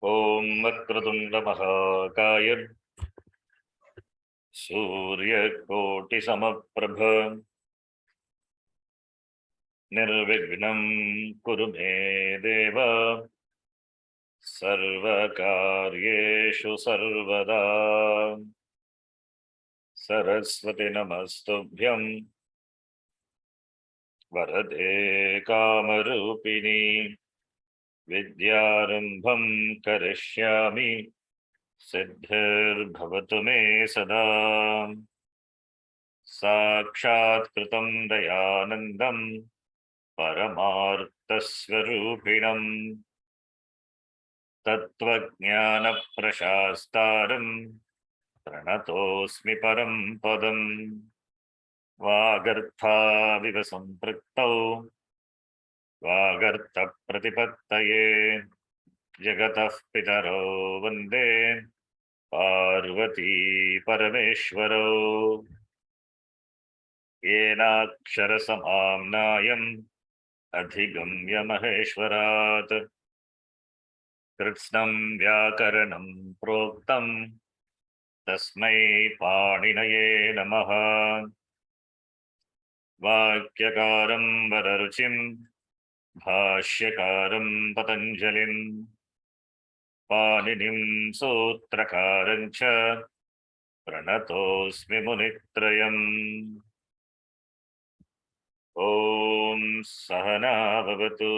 ॐ वक्रतुण्डमहाकाय सूर्यकोटिसमप्रभ निर्विघ्नं कुरु मे देव सर्वकार्येषु सर्वदा। सरस्वती नमस्तुभ्यं वरदे कामरूपिणी विद्यारम्भं करिष्यामि सिद्धिर्भवतु मे सदा। साक्षात्कृतं दयानन्दं परमार्थस्वरूपिणं तत्त्वज्ञानप्रशास्तारं प्रणतोऽस्मि परं पदं। वागर्थाविव सम्पृक्तौ वागर्थप्रतिपत्तये जगतः पितरौ वन्दे पार्वती परमेश्वरौ। येनाक्षरसमाम्नायम् अधिगम्य महेश्वरात् कृत्स्नं व्याकरणं प्रोक्तं तस्मै पाणिनये नमः। वाक्यकारं वररुचिं भाष्यकारं पतञ्जलिं पाणिनिं सूत्रकारं च प्रणतोऽस्मि मुनित्रयम्। ॐ सहना भवतु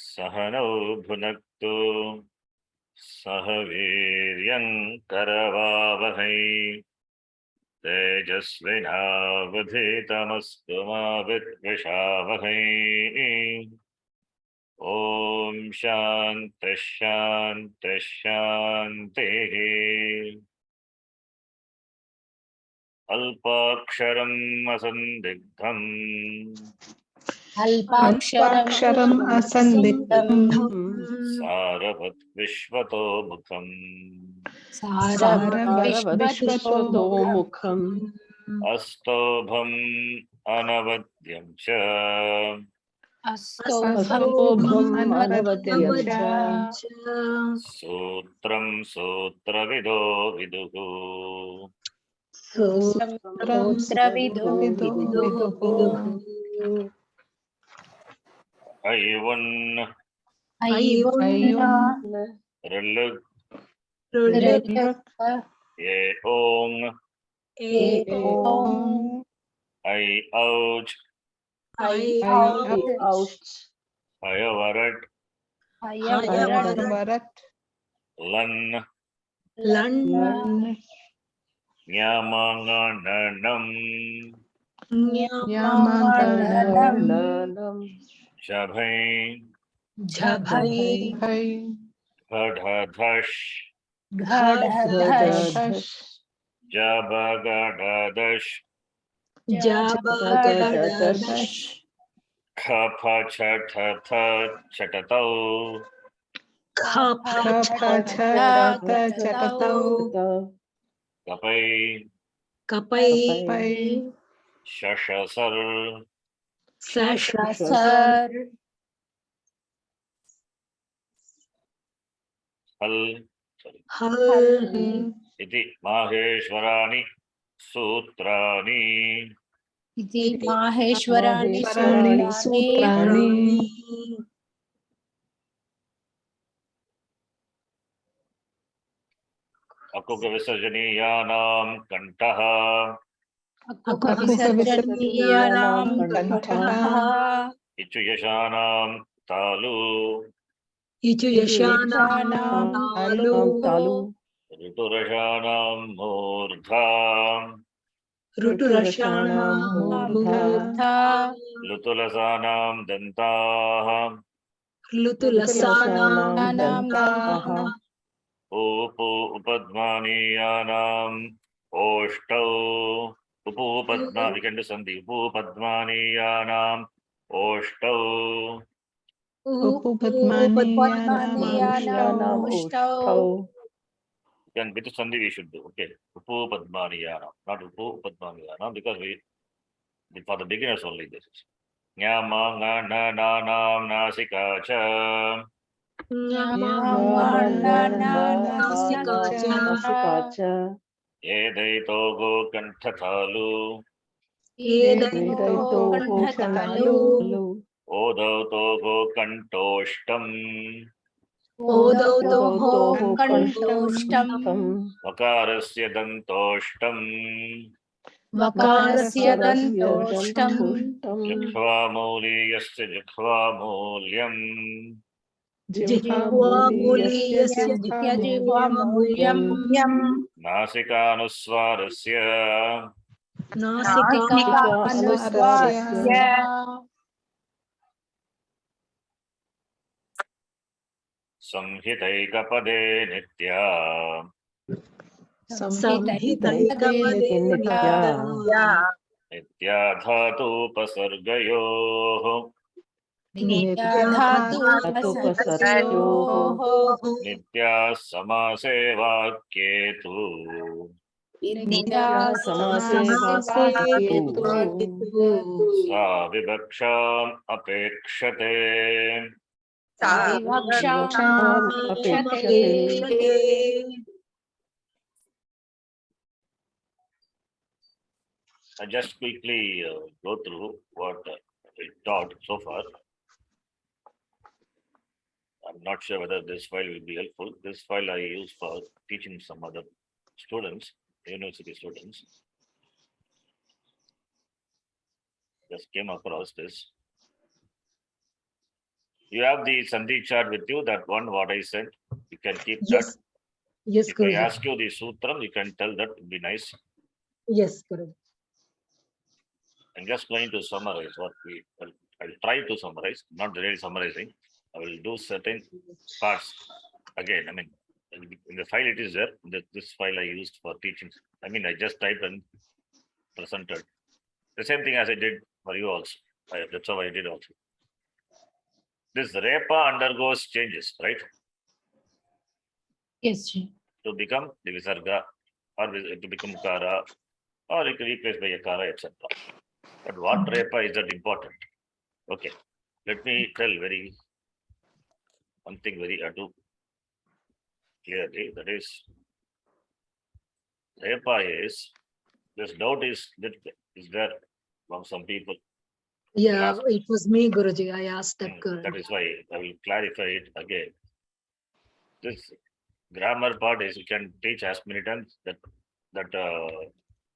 सहनौ भुनक्तु सह वीर्यं करवावहै तेजस्विनावधीतमस्तु मा विद्विषावहै। ॐ शान्तिः शान्तिः शान्तिः। अल्पाक्षरम् असन्दिग्धम् अल्पाक्षरम् असन्दिग्धम् सारवत् विश्वतो मुखम् सारवद्विश्वतोमुखम् अस्तोभम् अनवद्यं च अस्तोभम् अनवद्यं च सूत्रं सूत्रविदो विदुः सूत्रविदो विदुः। ऐवन् ऋलृक् ये ओं ऐ औच् हयवरट् लन् न्यामाङ्गणम् शभै घढधश् जबगडदश् खफ छठथ छटतौ कपै शशसर् हल् इति माहेश्वराणि सूत्राणि अकुक विसर्जनीयानां कण्ठः इचुयशानां तालु ऋतुरशानां मूर्धा लुतुलसानां दन्ताः उपपद्मानीयानाम् ओष्ठौ उपपद्मा we can do sandhi उपपद्मानीयानाम् ओष्ठौ then with sandhi we should do okay उपपद्मानीयानाम् not उपपद्मानीयानाम् because we for the beginners only this is न्यामाङ्गणनानां नासिका च नासिकाचा एदैतो कण्ठतालु कण्ठतालु ओदौतो कण्ठोष्टम् ओदौतोः कण्ठोष्टम् वकारस्य दन्तोष्टम् वकारस्य दन्तोष्टम् जिह्वामूलीयस्य जिह्वामूल्यम् जिह्वामूलीयस्य जिह्वामूल्यम् नासिकानुस्वारस्य नासिकानुस्वारस्य संहितैकपदे नित्या संहितैकपदे नित्या नित्या धातूपसर्गयोः नित्याधातुपसर्गयोः नित्याः समासे वाक्ये तु नित्याः समासे सा विवक्षाम् अपेक्षते विवक्षामपेक्षते I just quickly go through what we taught so far. I'm not sure whether this file will be helpful. This file I use for teaching some other students, university students. Just came across this. You have the Sandhi chart with you, that one what I said. You can keep that. Yes, If I Guruji. ask you the sutram, you can tell that, would be nice. Yes, Guruji. I'm just going to summarize what I'll try to summarize, not really summarizing. I will do certain parts again. I mean, in the file it is there. This file I used for teaching. I mean, I just typed and presented. The same thing as I did for you also. That's how I did also. This Repa undergoes changes, right? Yes, To become the Visarga, or to become Kara, or it can be replaced by a Kara, etc. But what Repa is that important? Okay, let me tell one thing very clearly. That is, Repa is, this doubt is there from some people. Yeah, it was me, Guruji. I asked that girl. That is why I will clarify it again. This grammar part is, you can teach as many times that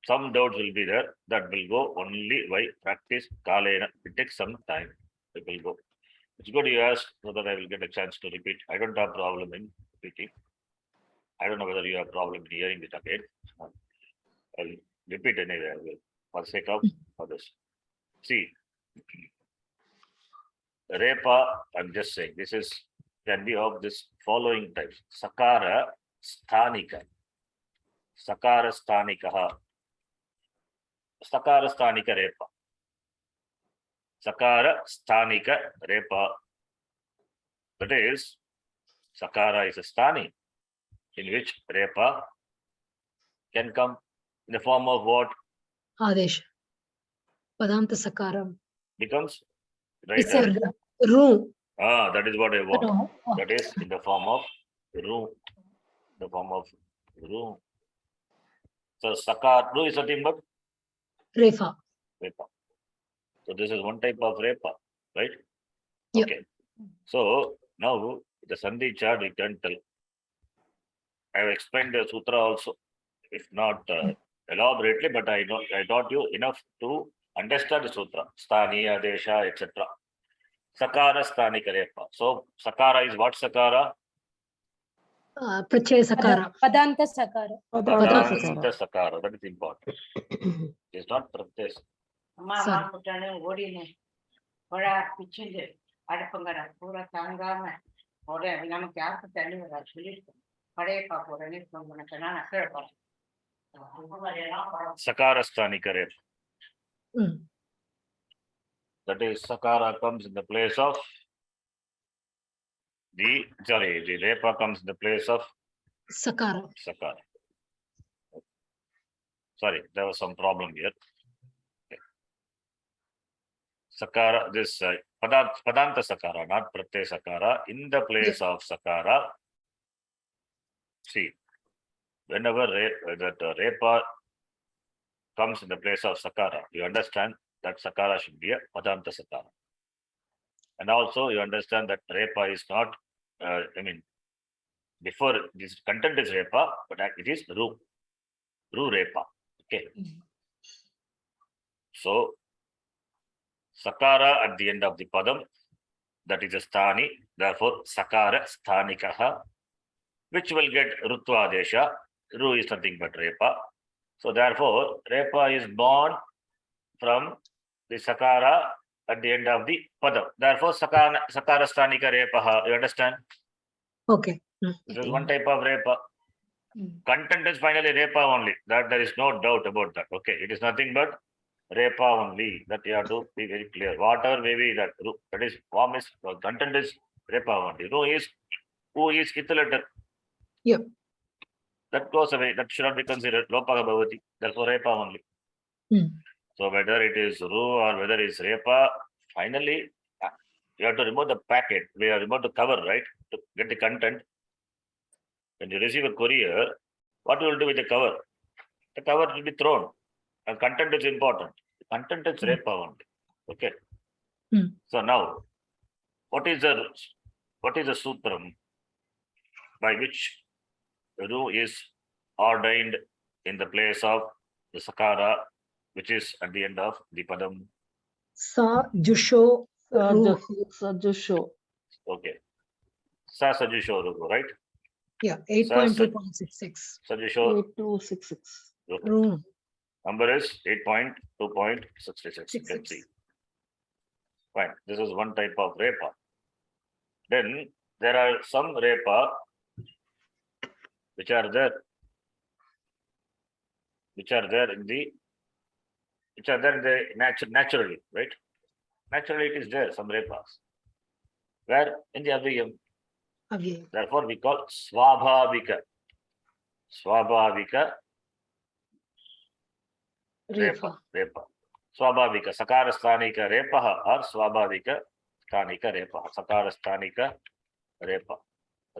some doubts will be there. That will go only by practice. Kalena. It takes some time. It will go. It's good you asked so that I will get a chance to repeat. I don't have problem in repeating. I don't know whether you have problem in hearing it again. I'll repeat anyway. I will, for sake of others. See, Repa, I'm just saying, this is can be of this following types. Sakara Sthanika. Sakara Sthanikaha. Sakara Sthanika Repa. Sakara Sthanika Repa. That is, Sakara is a Sthani, in which Repa can come in the form of what? Adesh. Padanta Sakaram. Becomes It's right. a room. That is what I want. That is in the form of room. The form of room. So Sakar, ru is nothing but Refa. Repa. So this is one type of Repa, right? Yep. Okay. So now the Sandhi chart we can tell. I have explained the sutra also, if not elaborately, but I taught you enough to understand the sutra. Sthaniya, Desha, etc. Sakara, Sthanika Repa. So Sakara is what Sakara? Prachaya Sakara. Padanta Sakara. Padanta Sakara. That is important. It's not Pratyaya. Sakara Sthanika Repa. That is, Sakara comes in the place of the Repa comes in the place of Sakara. Sakara. Sorry, there was some problem here. Okay. Sakara, this Padanta Sakara, not Pratyaya Sakara, in the place of Sakara. See, whenever Repa comes in the place of Sakara, you understand that Sakara should be a Padanta Sakara. And also you understand that Repa is not, before this content is Repa, but it is Ru Repa. Okay. So, Sakara at the end of the Padam, that is a Sthani, therefore Sakara Sthanikaha, which will get Rutva Desha. Ru is nothing but Repa. So, therefore, Repa is born from the Sakara at the end of the Padam. Therefore, Sakara Sthanika Repaha. You understand? Okay. This is one type of Repa. Content is finally Repa only. That there is no doubt about that. Okay, it is nothing but Repa only. That you have to be very clear. Whatever maybe that is form is content is Repa only. Who is Ithalatar. Yeah. That goes away. That should not be considered Lopaha Bhavati. Therefore, Repa only. So whether it is Ru or whether it is Repa, finally you have to remove the packet. We have removed the cover, right? To get the content. When you receive a courier, what you will do with the cover? The cover will be thrown. And content is important. The content is Repa only. Okay. So now, what is the sutram by which Ru is ordained in the place of the Sakara, which is at the end of the Padam? Sa Jusho Ru. Sajusho. Okay. Sa Sajusho Ru, right? Yeah, 8.2.66. Sajusho 8266. Ru. Number is 8.2.66. You can see. Fine. This is one type of Repa. Then there are some Repa which are there in the naturally, right? Naturally it is there, some Repas. Where? In the Avyayam. Therefore we call Swabhavika. Swabhavika Repa. Swabhavika. Sakara Sthanika Repaha or Swabhavika Sthanika Repaha. Sakara Sthanika Repa.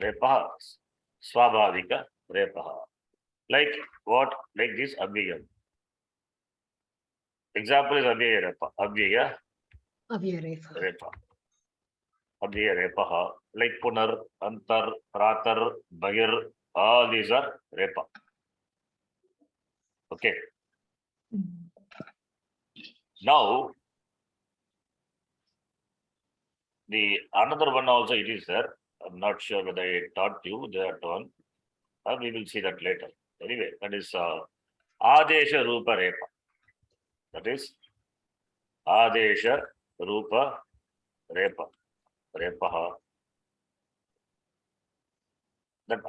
Repaha. Swabhavika Repaha. Like what? Like this Avyayam. Example is Avyaya Repa. Avyaya Repa. Avyaya Repaha. Like Punar, Antar, Pratar, Bhagir, all these are Repa. Okay. Now, the another one also it is there. I'm not sure whether I taught you that one. We will see that later. Anyway, that is Adesha Rupa Repa. That is Adesha Rupa Repa. Repaha. That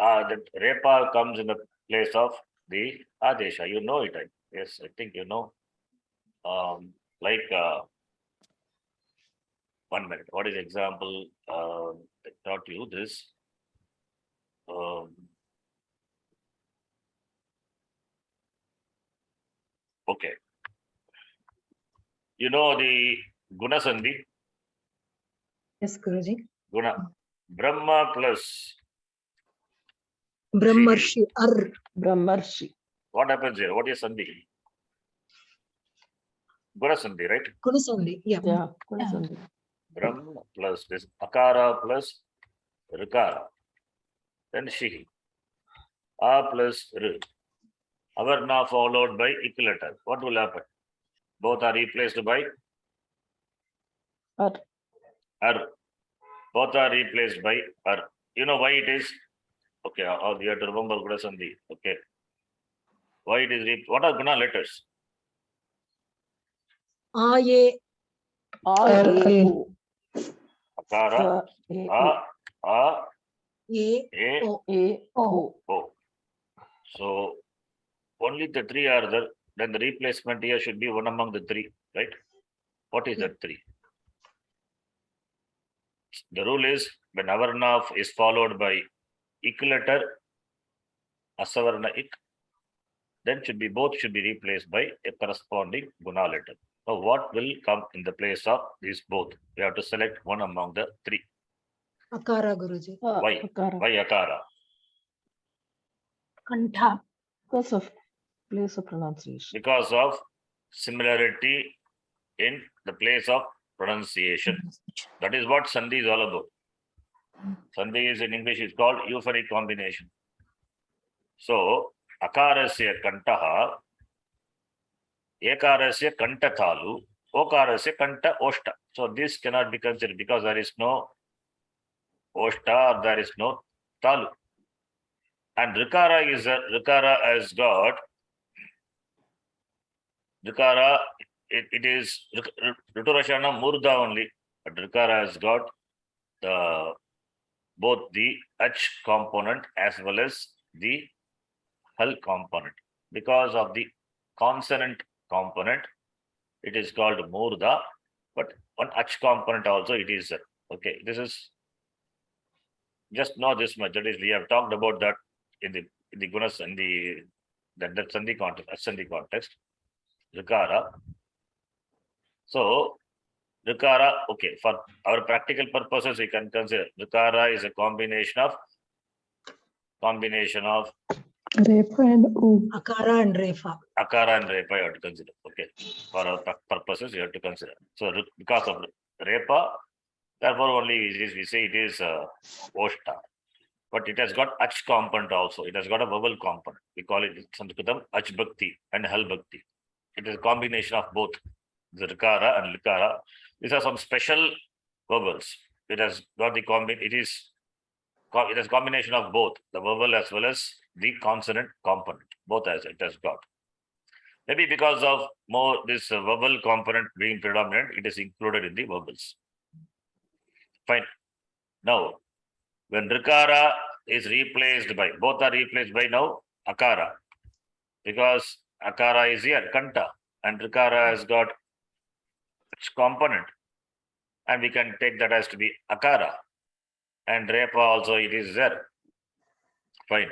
Repa comes in the place of the Adesha. You know it, yes, I think you know. Like 1 minute. What is the example? I taught you this. Okay. You know the Guna Sandhi? Yes, Guruji. Guna. Brahma plus Brahmarshi. Brahmarshi. What happens here? What is Sandhi? Guna Sandhi, right? Guna Sandhi. Yeah. Guna Sandhi. Brahma plus this Akara plus Rikara. Then Shihi. A plus R. Avarna followed by equilateral. What will happen? Both are replaced by Ar. Both are replaced by R. You know why it is? Okay, you have to remember Guna Sandhi. Okay. Why it is? What are Guna letters? Aye. Akara. A. O. So only the three are there. Then the replacement here should be one among the three, right? What is that three? The rule is when Avarna is followed by equilater, Asavarna ik, then both should be replaced by a corresponding Guna letter. Now, what will come in the place of these both? We have to select one among the three. Akara, Guruji. Why? Akara. Why akara? Kantha. Because of place of pronunciation. Because of similarity in the place of pronunciation. That is what Sandhi is all about. Sandhi is in English is called euphonic combination. So, akarasya kantaha, ekarasya kantathalu, okarasya kanta oshta. So, this cannot be considered because there is no oshta or there is no talu. And rikara has got rikara, it is Riturashana Murda only, but rikara has got both the H component as well as the Hal component. Because of the consonant component, it is called Murda, but one H component also it is. Okay, this is just know this much. That is, we have talked about that in the Gunas and that Sandhi context, Asandhi context. Rikara. So, Rikara, okay, for our practical purposes, we can consider Rikara is a combination of Repa and U. Akara and Refa. Akara and Repa you have to consider. Okay, for our purposes, you have to consider. So, because of Repa, therefore only we say it is Oshta. But it has got Ach component also. It has got a vowel component. We call it Saṃskṛtam Ach Bhakti and Hal Bhakti. It is a combination of both the Rikara and Likara. These are some special vowels. It has got the it has combination of both the vowel as well as the consonant component. Both as it has got. Maybe because of more this vowel component being predominant, it is included in the vowels. Fine. Now, when Rikara is replaced by, both are replaced by now Akara. Because Akara is here, Kanta, and Rikara has got its component. And we can take that as to be Akara. And Repa also it is there. Fine.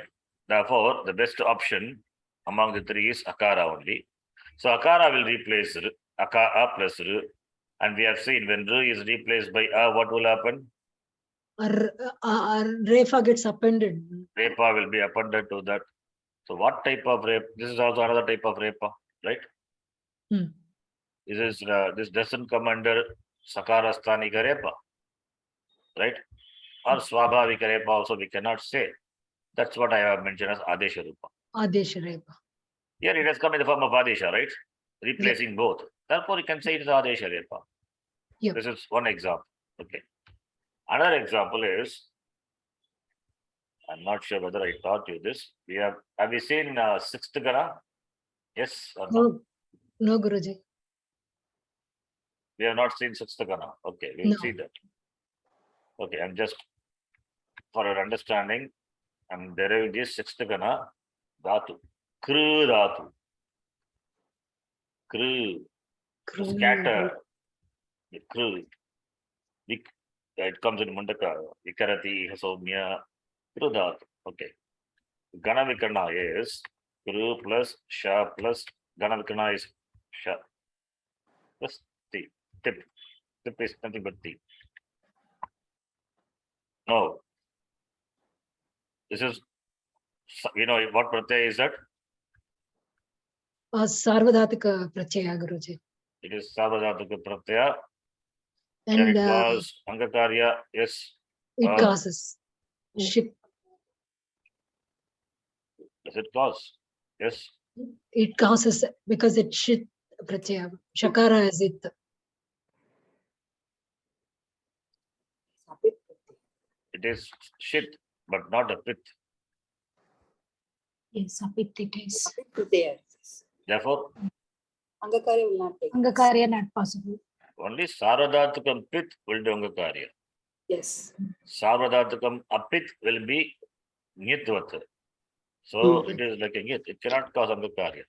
Therefore, the best option among the three is Akara only. So Akara will replace Akara plus R. And we have seen when R is replaced by A, what will happen? Refa gets appended. Repa will be appended to that. So what type of Repa? This is also another type of Repa, right? This doesn't come under Sakarasthanika Repa, right? Or Swabhavika Repa also we cannot say. That's what I have mentioned as Adesha Rupa. Adesha Repa. Here it has come in the form of Adesha, right? Replacing both. Therefore, you can say it is Adesha Repa. Yep. This is one example. Okay. Another example is, I'm not sure whether I taught you this. Have you seen sixth Gana? Yes or no? No, Guruji. We have not seen sixth Gana. Okay, we will see that. Okay, I'm just for your understanding, I'm deriving this sixth Gana Dhatu. Kru Dhatu. Kru. Scatter. Kru. It comes in Mundaka. Vikarati, Hasomya. Kru Dhatu. Okay. Gana Vikarna is Kru plus Sha plus Gana Vikarna is Sha plus T. Tip. Tip is nothing but T. No. This is, what pratyaya is that? Sarvadhatika Pratyaya, Guruji. It is Sarvadhatika pratyaya. And it was Angakarya, yes. It causes shit. Does it cause? Yes. It causes because it shit Pratyaya. Shakara is it. It is shit, but not a pit. Yes, apit it is. Therefore, Angakarya will not take. Angakarya not possible. only Sarvadhatukam pit will do Angakarya. Yes. Sarvadhatukam apit will be Nitvat. So it is like a Nit. It cannot cause Angakarya.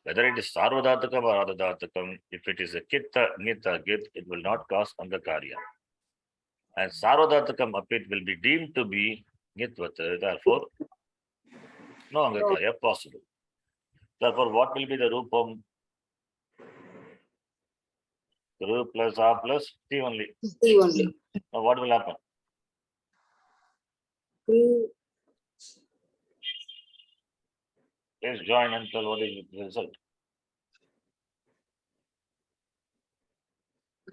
Whether it is Sarvadhatukam or Adadhatukam, if it is a Kitta, Nita, Git, it will not cause Angakarya. And Sarvadhatukam apit will be deemed to be Nitvata, therefore, no Angakarya possible. Therefore, what will be the Rupam? Kru plus A plus T only. T only. Now what will happen? Kru, Let's join and tell what is the result.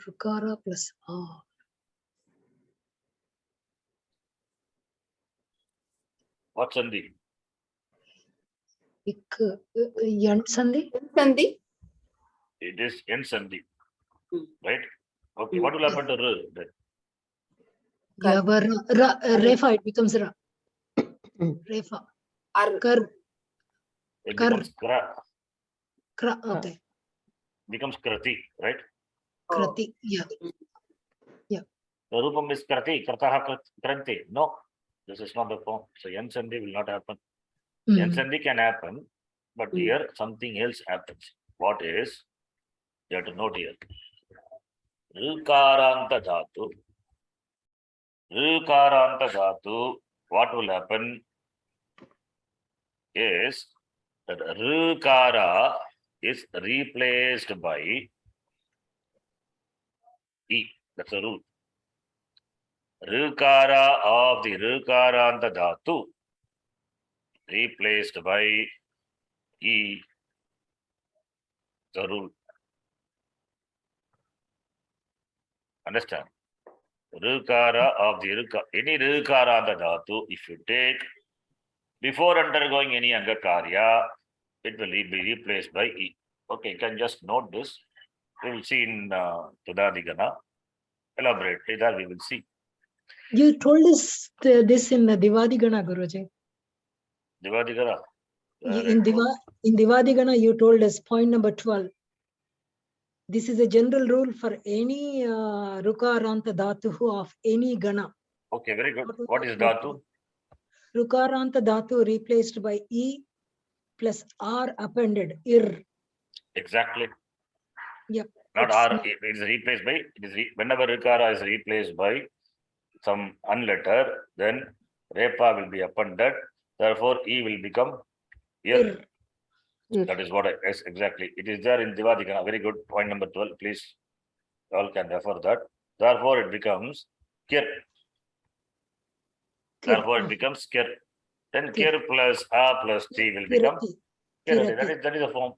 Rukara plus R. What's Sandhi? Yan Sandhi? Sandhi. It is N Sandhi. Hmm. Right? Okay, what will happen to R? Then? Yeah, but Refa, it becomes Ra. Refa. Ar. Kar. It Kar. becomes Kra. Kra. Okay. Becomes Krati, right? Oh. Krati. Yeah. The Rupam is Krati, Krataha Kranti. No, this is not the form. So N Sandhi will not happen. N Sandhi can happen, but here something else happens. What is? You have to note here. Rukaranta dhatu. Rukaranta dhatu. What will happen is that Rukara is replaced by E. That's a rule. Rukara of the Rukaranta dhatu replaced by E. The rule. Understand? Rukara of the any Rukaranta dhatu, if you take before undergoing any Angakarya, it will be replaced by E. Okay, you can just note this. We will see in Tudadigana. Elaborate later, we will see. You told us this in the Divadigana, Guruji. Divadigana. In Divadigana, you told us point number 12. This is a general rule for any Rukaranta Dhatu of any Gana. Okay, very good. What is Dhatu? Rukaranta Dhatu replaced by E plus R appended, Ir. Exactly. Yep. Not R, it is replaced by, whenever Rukara is replaced by some unletter, then Repa will be appended. Therefore, E will become Ir. That is what yes, exactly. It is there in Divadigana. Very good. Point number 12. Please, all can refer that. Therefore, it becomes Kir. Therefore, it becomes Kir. Then Kir plus A plus T will become Kirati. That is the form.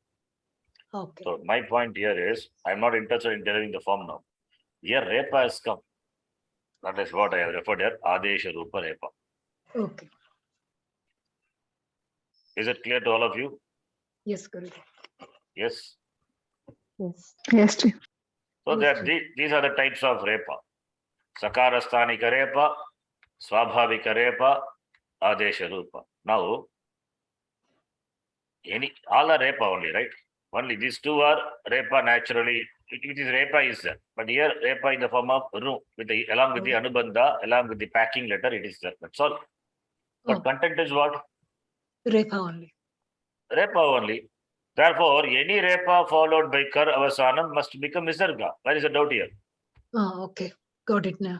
Okay. So my point here is, I'm not interested in telling the form now. Here Repa has come. That is what I have referred here. Adesha Rupa Repa. Okay. Is it clear to all of you? Yes, Guruji. Yes. Yes. Yes. True. So that these are the types of Repa. Sakarasthanika Repa, Swabhavika Repa, Adesha Rupa. Now, all are Repa only, right? Only these two are Repa naturally. It is Repa is there. But here Repa in the form of Ru, along with the Anubandha, along with the packing letter, it is there. That's all. But content is what? Repa only. Repa only. Therefore, any Repa followed by Kar Avasanam must become Visarga. There is a doubt here. Oh, okay. Got it now.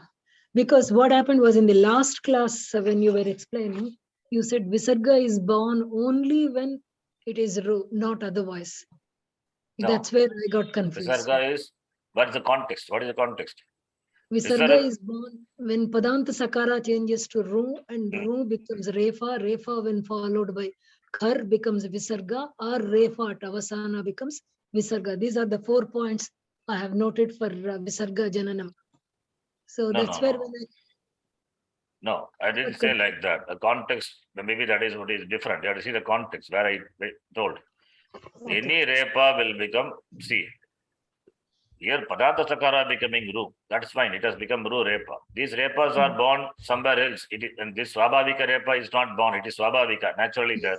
Because what happened was in the last class when you were explaining, you said Visarga is born only when it is Ru, not otherwise. No. That's where I got confused. Visarga is, what is the context? What is the context? Visarga is born when Padanta Sakara changes to Ru and Ru becomes Refa. Refa when followed by Kar becomes Visarga or Refa at Avasana becomes Visarga. These are the 4 points I have noted for Visarga Jananam. So that's where when No, I didn't say like that. The context, maybe that is what is different. You have to see the context where I told. Okay. Any Repa will become, see, here Padanta Sakara becoming Ru. That's fine. It has become Ru Repa. These Repas are born somewhere else. And this Swabhavika Repa is not born. It is Swabhavika, naturally there.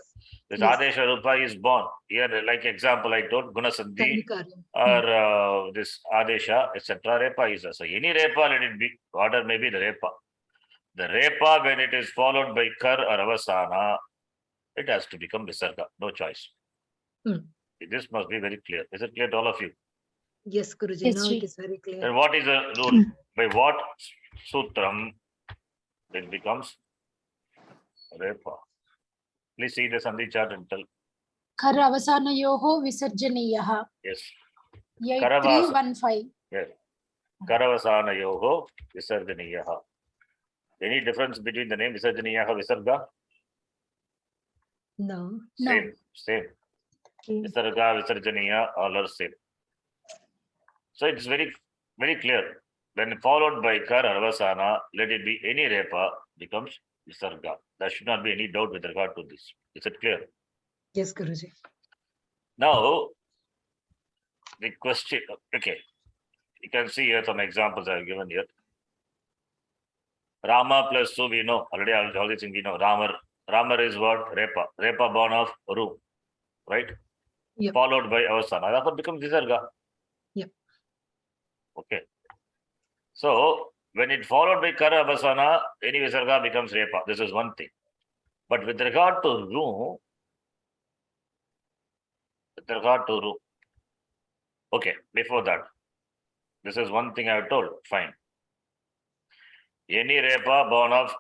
This Adesha Rupa is born. Here, like example, I told Gunasandhi or this Adesha, etc. Repa is there. So any Repa, let it be. Order may be the Repa. The Repa, when it is followed by Kar or Avasana, it has to become Visarga. No choice. This must be very clear. Is it clear to all of you? Yes, Guruji. Now it is very clear. And what is the rule? By what sutram it becomes Repa? Please see the Sandhi chart and tell. Kar avasanayoho visarjaniyaha. Yes. 8315. Yes. Karavasanayoho Visarjaniyaha. Any difference between the name Visarjaniyaha, Visarga? No. Same, same. Visarga, Visarjaniya, all are same. So it's very, very clear. When followed by Kar Arvasana, let it be any Repa, becomes Visarga. There should not be any doubt with regard to this. Is it clear? Yes, Guruji. Now, the question, okay, you can see here some examples I have given here. Rama plus Su, we know, already all these things we know. Ramar is what? Repa. Repa born of Ru, right? Yep. Followed by Avasana. Therefore becomes Visarga. Yep. Okay. So, when it followed by Kara Avasana, any Visarga becomes Repa. This is one thing. But with regard to Ru, okay, before that, this is one thing I have told. Fine. Any Repa born of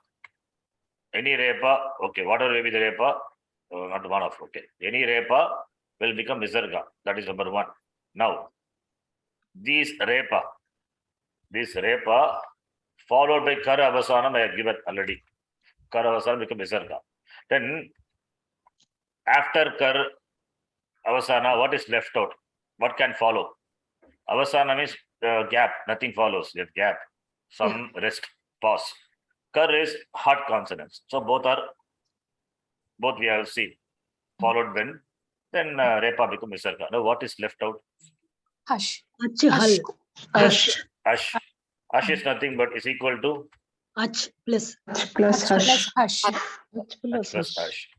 any Repa, okay, whatever may be the Repa, not one of, okay. Any Repa will become Visarga. That is number one. Now, this Repa followed by Kara Avasanam, I have given already. Kara Avasanam become Visarga. Then, after Kar Avasana, what is left out? What can follow? Avasana means gap, nothing follows, that gap. Some rest, pause. Kar is hard consonants. So both we have seen. Followed when, then Repa become Visarga. Now what is left out? Hush. Ach, hal. Ash. Ash. Ash is nothing but is equal to Ach plus. Plus Hush. hush. Hush. H plus Ash.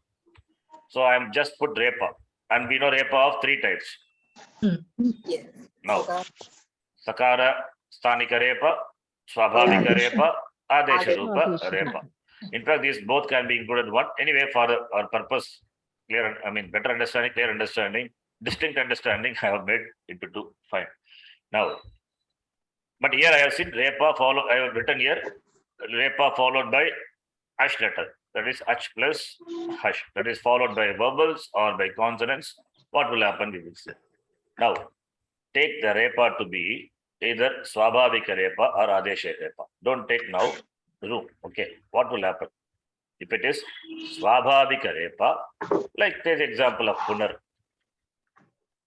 So I am just put Repa. And we know Repa of three types. Yes. Now, Sakara, Sthanika Repa, Swabhavika Repa, Adesha Rupa Repa. In fact, these both can be included one. Anyway, for our purpose, clear, I mean, better understanding, clear understanding, distinct understanding, I have made into two. Fine. Now, but here I have seen Repa follow, I have written here, Repa followed by Ash letter. That is H plus Hush. That is followed by vowels or by consonants. What will happen? We will see. Now, take the Repa to be either Swabhavika Repa or Adesha Repa. Don't take now Ru. Okay. What will happen? If it is Swabhavika Repa, like take example of Punar,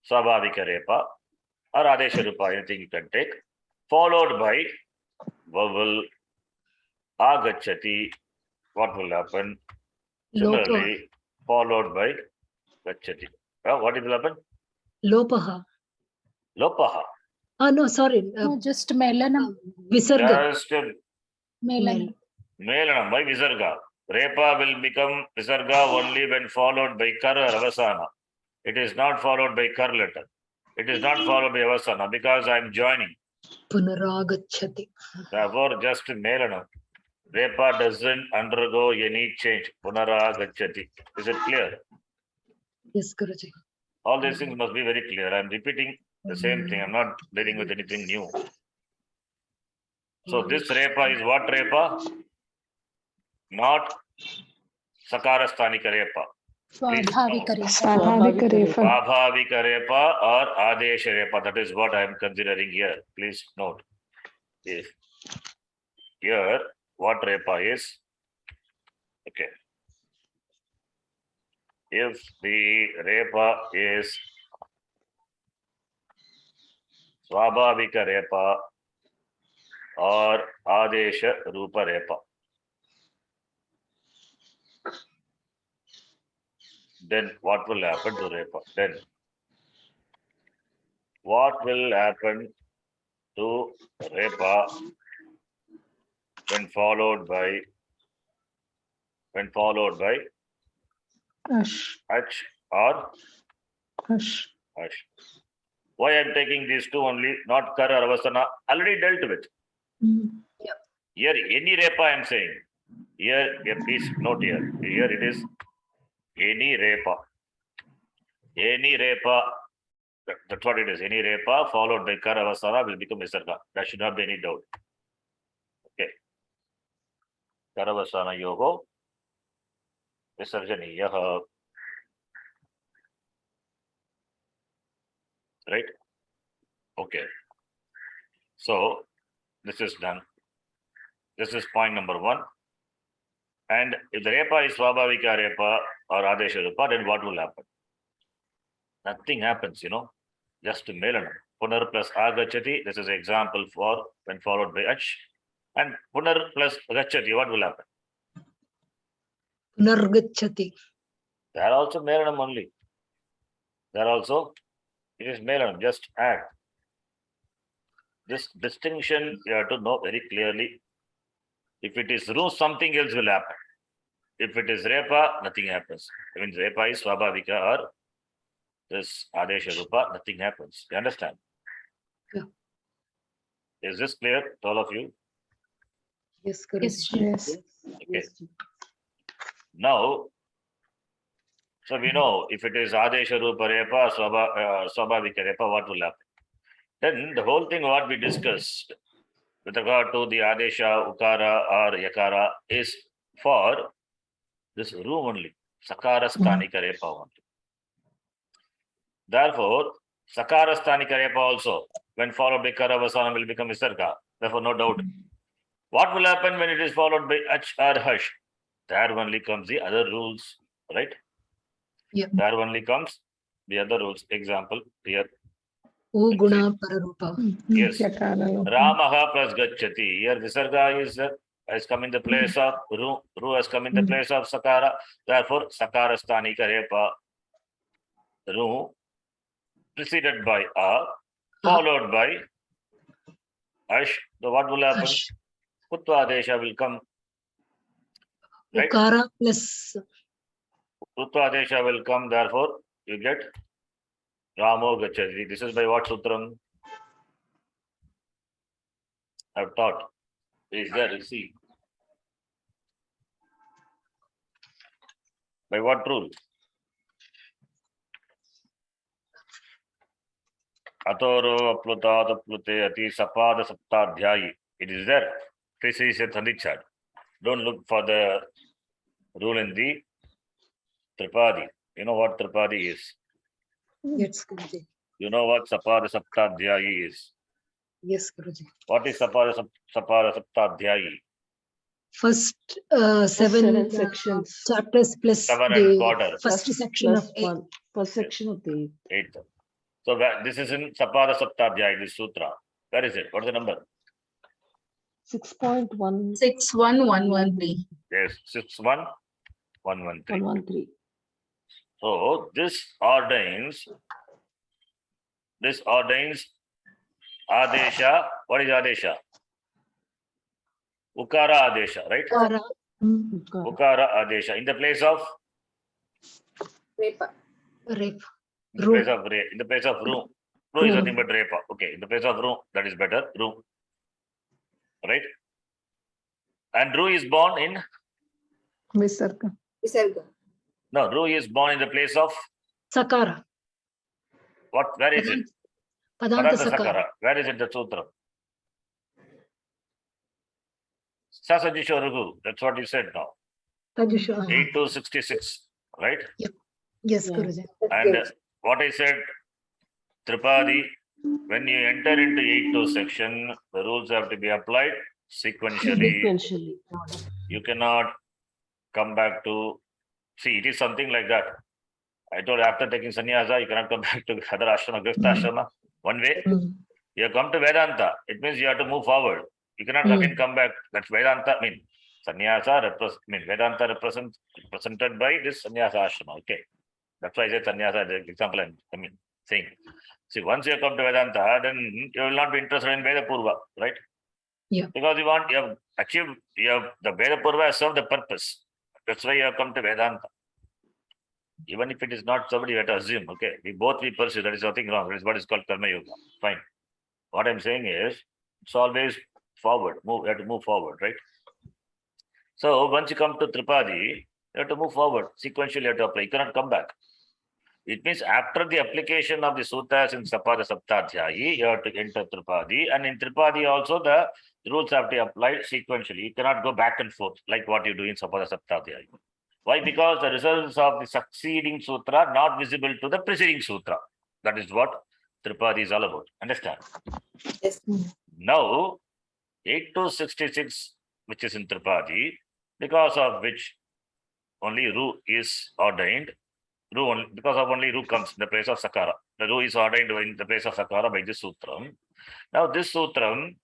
Swabhavika Repa or Adesha Rupa, anything you can take, followed by vowel Agachati. What will happen? Similarly, followed by Gachati. What will happen? Lopaha. Lopaha. No, sorry. No, just Melanam. Visarga. Just Melanam. Melanam by Visarga. Repa will become Visarga only when followed by Kar or Avasana. It is not followed by Kar letter. It is not followed by Avasana because I am joining. Punaragachati. Therefore, just Melanam. Repa doesn't undergo any change. Punara Gachati. Is it clear? Yes, Guruji. All these things must be very clear. I am repeating the same thing. I'm not dealing with anything new. So this Repa is what Repa? Not Sakara Sthanika Repa. Swabhavika Repa. Swabhavika Repa. Swabhavika Repa or Adesha Repa. That is what I am considering here. Please note. If here, what Repa is? Okay. If the Repa is Swabhavika Repa or Adesha Rupa Repa, then what will happen to Repa? Then what will happen to Repa when followed by Ash. H or Ash. Ash? Why I am taking these two only, not Kar or Avasana? Already dealt with. Here, any Repa I am saying. Here, please note here. Here it is any Repa. Any Repa, that's what it is. Any Repa followed by Kar Avasana will become Visarga. There should not be any doubt. Okay. Kar Avasana Yogo Visarjaniyaha. Right? Okay. So this is done. This is point number 1. And if the repa is Swabhavika repa or Adesha repa, then what will happen? Nothing happens, just Melanam. Punar plus Agachati, this is an example for when followed by Ach. And Punar plus Gachati, what will happen? Punargachati. They are also Melanam only. They are also, it is Melanam, just add. This distinction you have to know very clearly. If it is Ru, something else will happen. If it is Repa, nothing happens. I mean, Repa is Swabhavika or this Adesha Rupa, nothing happens. You understand? Yeah. Is this clear to all of you? Yes, Guruji. Yes. Yes. Okay. Now, so we know if it is Adesha Rupa Repa, Swabhavika Repa, what will happen? Then the whole thing what we discussed with regard to the Adesha, Ukara or Yakara is for this Ru only, Sakara Sthanika Repa only. Therefore, Sakara Sthanika Repa also, when followed by Karavasana, will become Visarga. Therefore, no doubt. What will happen when it is followed by Ach or Hush? There only comes the other rules, right? Yeah. There only comes the other rules. Example here. Guna Pararupa. Yes. Yakara. Ramaha plus Gachati. Here Visarga has come in the place of Ru. Ru has come in the place of Sakara. Therefore, Sakara Sthanika Repa. Ru preceded by A, followed by Ash. So what will happen? Ash. Putva Adesha will come. Right? Ukara plus Putva Adesha will come. Therefore, you get Ramo Gachati. This is by what sutram? I've taught. Is there? You see. By what rule? Atoro apluta aplute ati sapada saptadhyayi. It is there. This is a Thandichad. Don't look for the rule in the Tripadi. You know what Tripadi is? yes, Guruji. You know what Sapada Saptadhyayi is? Yes, Guruji. What is Sapada Saptadhyayi? First Seven seven sections. chapters plus 7¼ first section of Plus 8. one. First section of the 8th. So this is in Sapada Saptadhyayi, this sutra. Where is it? What's the number? 6.1 61113. Yes, 61113. 113. So this ordains Adesha. What is Adesha? Ukara Adesha, right? Ukara. Ukara Adesha. In the place of? Repa. Rep. In the Ru. place of Re. In the place of Ru. Ru is nothing but Repa. Okay, in the place of Ru, that is better. Ru. Right? And Ru is born in? Visarga. Visarga. No, Ru is born in the place of? Sakara. What? Where is it? Padanta Padanta Sakara. Sakara. Where is it, the sutra? Sasajisho Rugu. That's what you said now. Tajusha. 8 to 66. Right? Yes, Yeah. Guruji. And what I said, Tripadi, when you enter into 8-2 section, the rules have to be applied sequentially. Sequentially. You cannot come back to, see, it is something like that. I told you, after taking sannyasa, you cannot come back to other ashrama, grihastha ashrama. One way, you have come to Vedanta. It means you have to move forward. You cannot again come back. That's Vedanta. I mean, sannyasa Vedanta represented by this sannyasa ashrama. Okay. That's why I said sannyasa, the example I'm saying. See, once you come to Vedanta, then you will not be interested in Veda Purva, right? Yeah. Because you have achieved, the Veda Purva has served the purpose. That's why you have come to Vedanta. Even if it is not somebody, you have to assume, okay, we pursue, that is nothing wrong. That is what is called Karma Yoga. Fine. What I'm saying is, it's always forward. You have to move forward, right? So once you come to Tripadi, you have to move forward. Sequentially, you have to apply. You cannot come back. It means after the application of the sutras in Sapada Saptadhyayi, you have to enter Tripadi. And in Tripadi also, the rules have to be applied sequentially. You cannot go back and forth like what you do in Sapada Saptadhyayi. Why? Because the results of the succeeding sutra are not visible to the preceding sutra. That is what Tripadi is all about. Understand? Yes. Now, 8 to 66, which is in Tripadi, because of which only Ru is ordained, because of only Ru comes in the place of Sakara. The Ru is ordained in the place of Sakara by this Sutram. Now, this Sutram,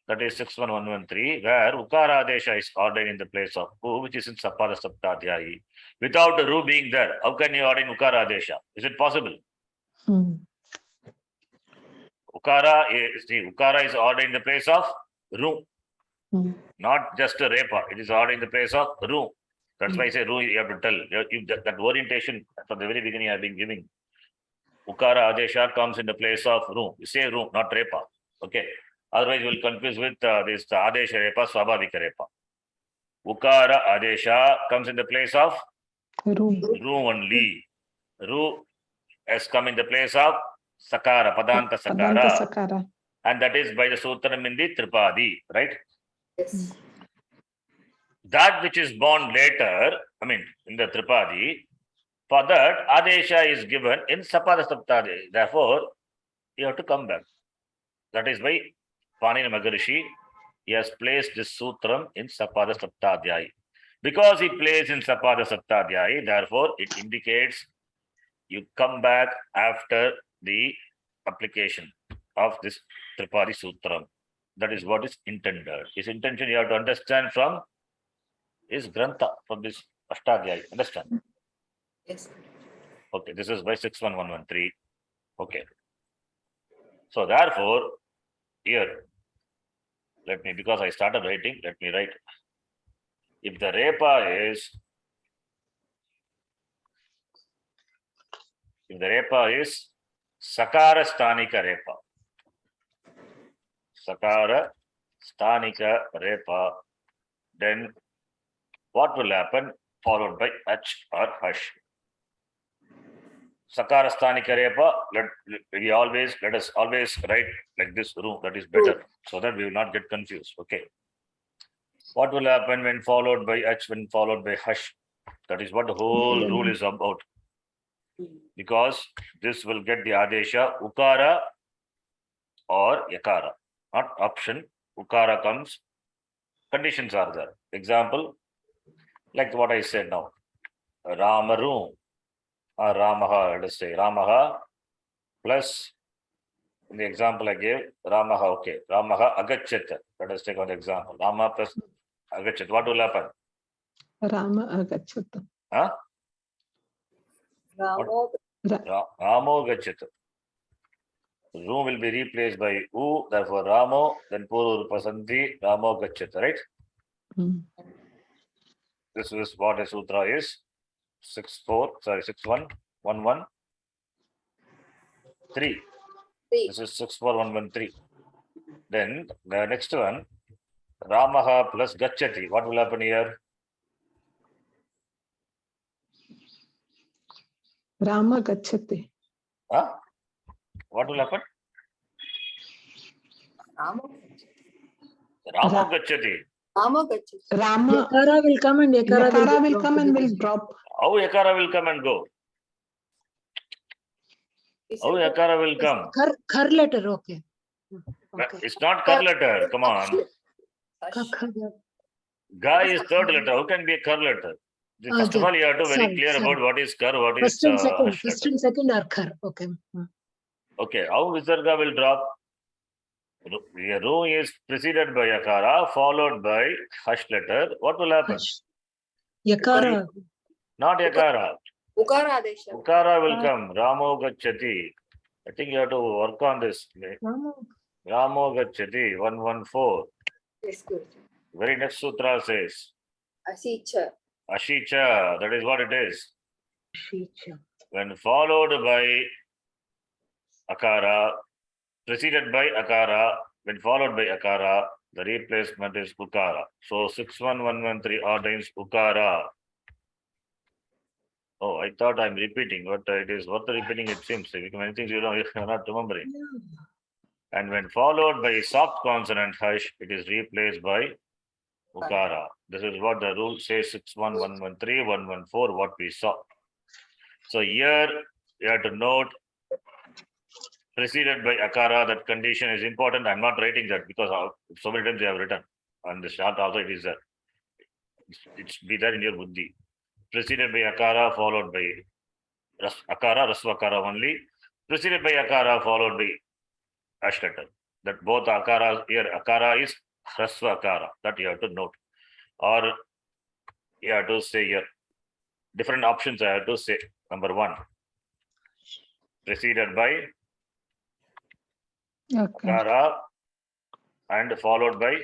that is 61113, where Ukara Adesha is ordained in the place of U, which is in Sapada Saptadhyayi. Without the Ru being there, how can you ordain Ukara Adesha? Is it possible? Ukara is ordained in the place of Ru, not just a Repa. It is ordained in the place of Ru. That's why I say Ru, you have to tell. That orientation from the very beginning I have been giving. Ukara Adesha comes in the place of Ru. You say Ru, not Repa. Okay. Otherwise, you will confuse with this Adesha Repa, Swabhavika Repa. Ukara Adesha comes in the place of Ru. Ru only. Ru has come in the place of Sakara, Padanta Sakara. Padanta Sakara. And that is by the Sutram in the Tripadi, right? Yes. That which is born later, in the Tripadi, for that, Adesha is given in Sapada Saptadhyayi. Therefore, you have to come back. That is why Panina Maharishi, he has placed this Sutram in Sapada Saptadhyayi. Because he placed in Sapada Saptadhyayi, therefore, it indicates you come back after the application of this Tripadi Sutram. That is what is intended. His intention you have to understand from his Grantha, from this Ashtadhyayi. Understand? Yes. Okay, this is by 61113. Okay. So therefore, here, because I started writing, let me write. If the Repa is Sakara Sthanika Repa. Sakara Sthanika Repa, then what will happen? Followed by H or Hash. Sakara Sthanika Repa, let us always write like this Ru, that is better, so that we will not get confused. Okay. What will happen when followed by H, when followed by Hash? That is what the whole rule is about. Because this will get the Adesha Ukara or Yakara. Not option. Ukara comes. Conditions are there. Example, like what I said now. Ramaru or Ramaha, let us say Ramaha plus, in the example I gave, Ramaha, okay. Ramaha Agachyat. Let us take one example. Rama plus Agachyat. What will happen? Rama Agachyat. Huh? Ramo. Ramo Gachyat. Ru will be replaced by U, therefore Ramo, then Puru Rupasanti, Ramo Gachyat, right? This is what a sutra is. 64113. This is 64113. Then the next one, Ramaha plus Gachyati. What will happen here? Rama Gachyati. Huh? What will happen? Ramo. Ramo Gachyati. Ramo Gachyati. Rama. Yakara will come and Yakara will come and will drop. How Yakara will come and go? How Yakara will come? Khar letter, okay. It's not Kar letter. Come on. Ga is third letter. How can be a Kar letter? First of all, you have to very clear about what is Kar, what is First and second are Khar. Okay. Okay. How Visarga will drop? Ru is preceded by Yakara, followed by Hash letter. What will happen? Yakara. Not Yakara. Ukara Adesha. Ukara will come. Ramo Gachyati. I think you have to work on this. Ramo Gachyati. 114. Yes, good. Very next sutra says Asicha. Ashicha. That is what it is. Ashicha. When followed by Akara, preceded by Akara, when followed by Akara, the replacement is Ukara. So 61113 ordains Ukara. Oh, I thought I'm repeating, but it is worth repeating, it seems. Many things you're not remembering. And when followed by soft consonant Hash, it is replaced by Ukara. This is what the rule says, 61113, 114, what we saw. So here you have to note preceded by akara, that condition is important. I'm not writing that because so many times they have written. On the chart also it is there. It's be there in your buddhi. Preceded by akara, followed by akara, rasvakara only. Preceded by akara, followed by ashlata. That both akara here, akara is rasvakara. That you have to note. Or you have to say here. Different options I have to say. Number 1. Preceded by Akara. akara and followed by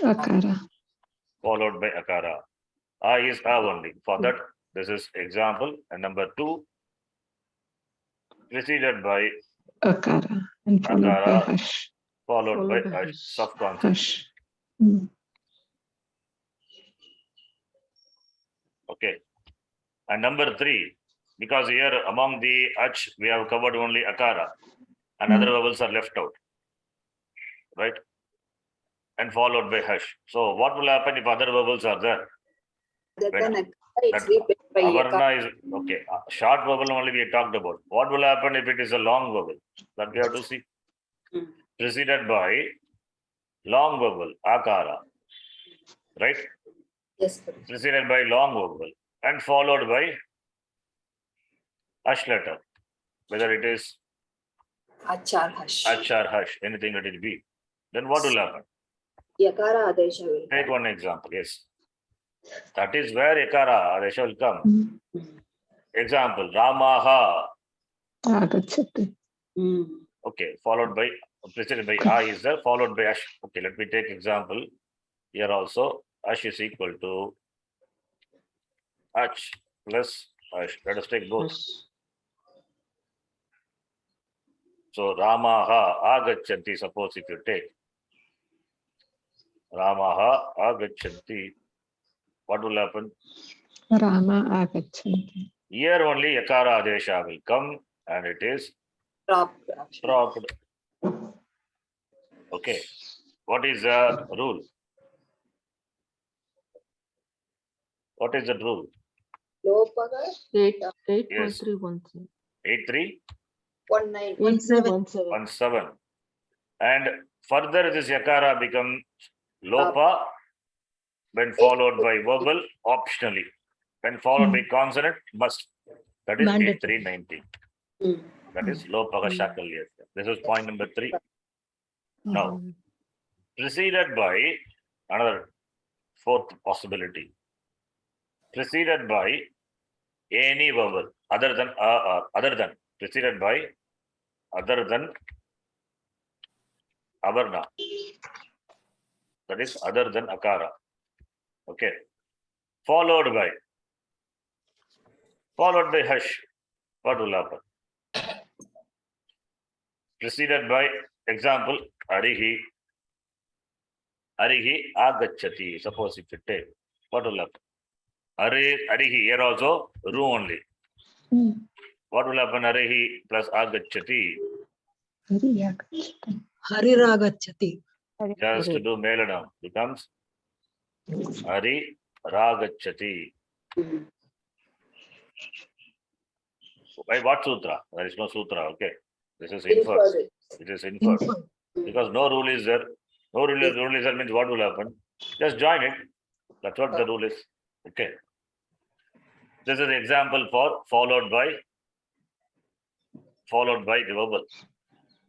Akara. akara. A is A only. For that, this is example. And number 2, preceded by Akara. And followed by akara, Hush. followed by Followed by a hush. subconscious. Hush. Mm. Okay. And number 3, because here among the ach, we have covered only akara and other vowels are left out. Right? And followed by hush. So what will happen if other vowels are there? Then it's That replaced by yakara. avarna is okay. Short vowel only we talked about. What will happen if it is a long vowel? That we have to see. Hmm. Preceded by long vowel, akara. Right? Yes, correct. Preceded by long vowel and followed by hush letter. Whether it is Achar hush. ach or hush, anything that it be. Then what will happen? Yakara adesha will Take come. one example. Yes. That is where yakara adesha will come. Example, Ramaha. Agachati. Okay, followed by, preceded by A is there, followed by ash. Okay, let me take example. Here also, ash is equal to ach plus ash. Let us take both. Hush. So, Ramaha agachanti, suppose if you take Ramaha agachanti, what will happen? Rama agachanti. Here only yakara adesha will come and it is Drop. dropped. Okay. What is the rule? What is the rule? Lopaga 8.317. 8317. 1917. And further this yakara becomes lopa when followed by vowel optionally. When followed by consonant must. That is Mandatory. 8319. Hmm. That is lopaga shakalya. This is point number 3. Now, preceded by another 4th possibility. Preceded by any vowel other than or other than, preceded by other than avarna. That is other than akara. Okay. Followed by hush. What will happen? Preceded by example, arihi agachati. Suppose if you take, what will happen? Arihi, here also ru only. What will happen? Arihi plus agachati. Hariragachati. Just to do melanam becomes Hari Ragachati. Hmm. By what sutra? There is no sutra, okay. This is inferred. Inferred. It is inferred. Because no rule is there. No rule is there means what will happen? Just join it. That's what the rule is. Okay. This is the example for followed by the vowel.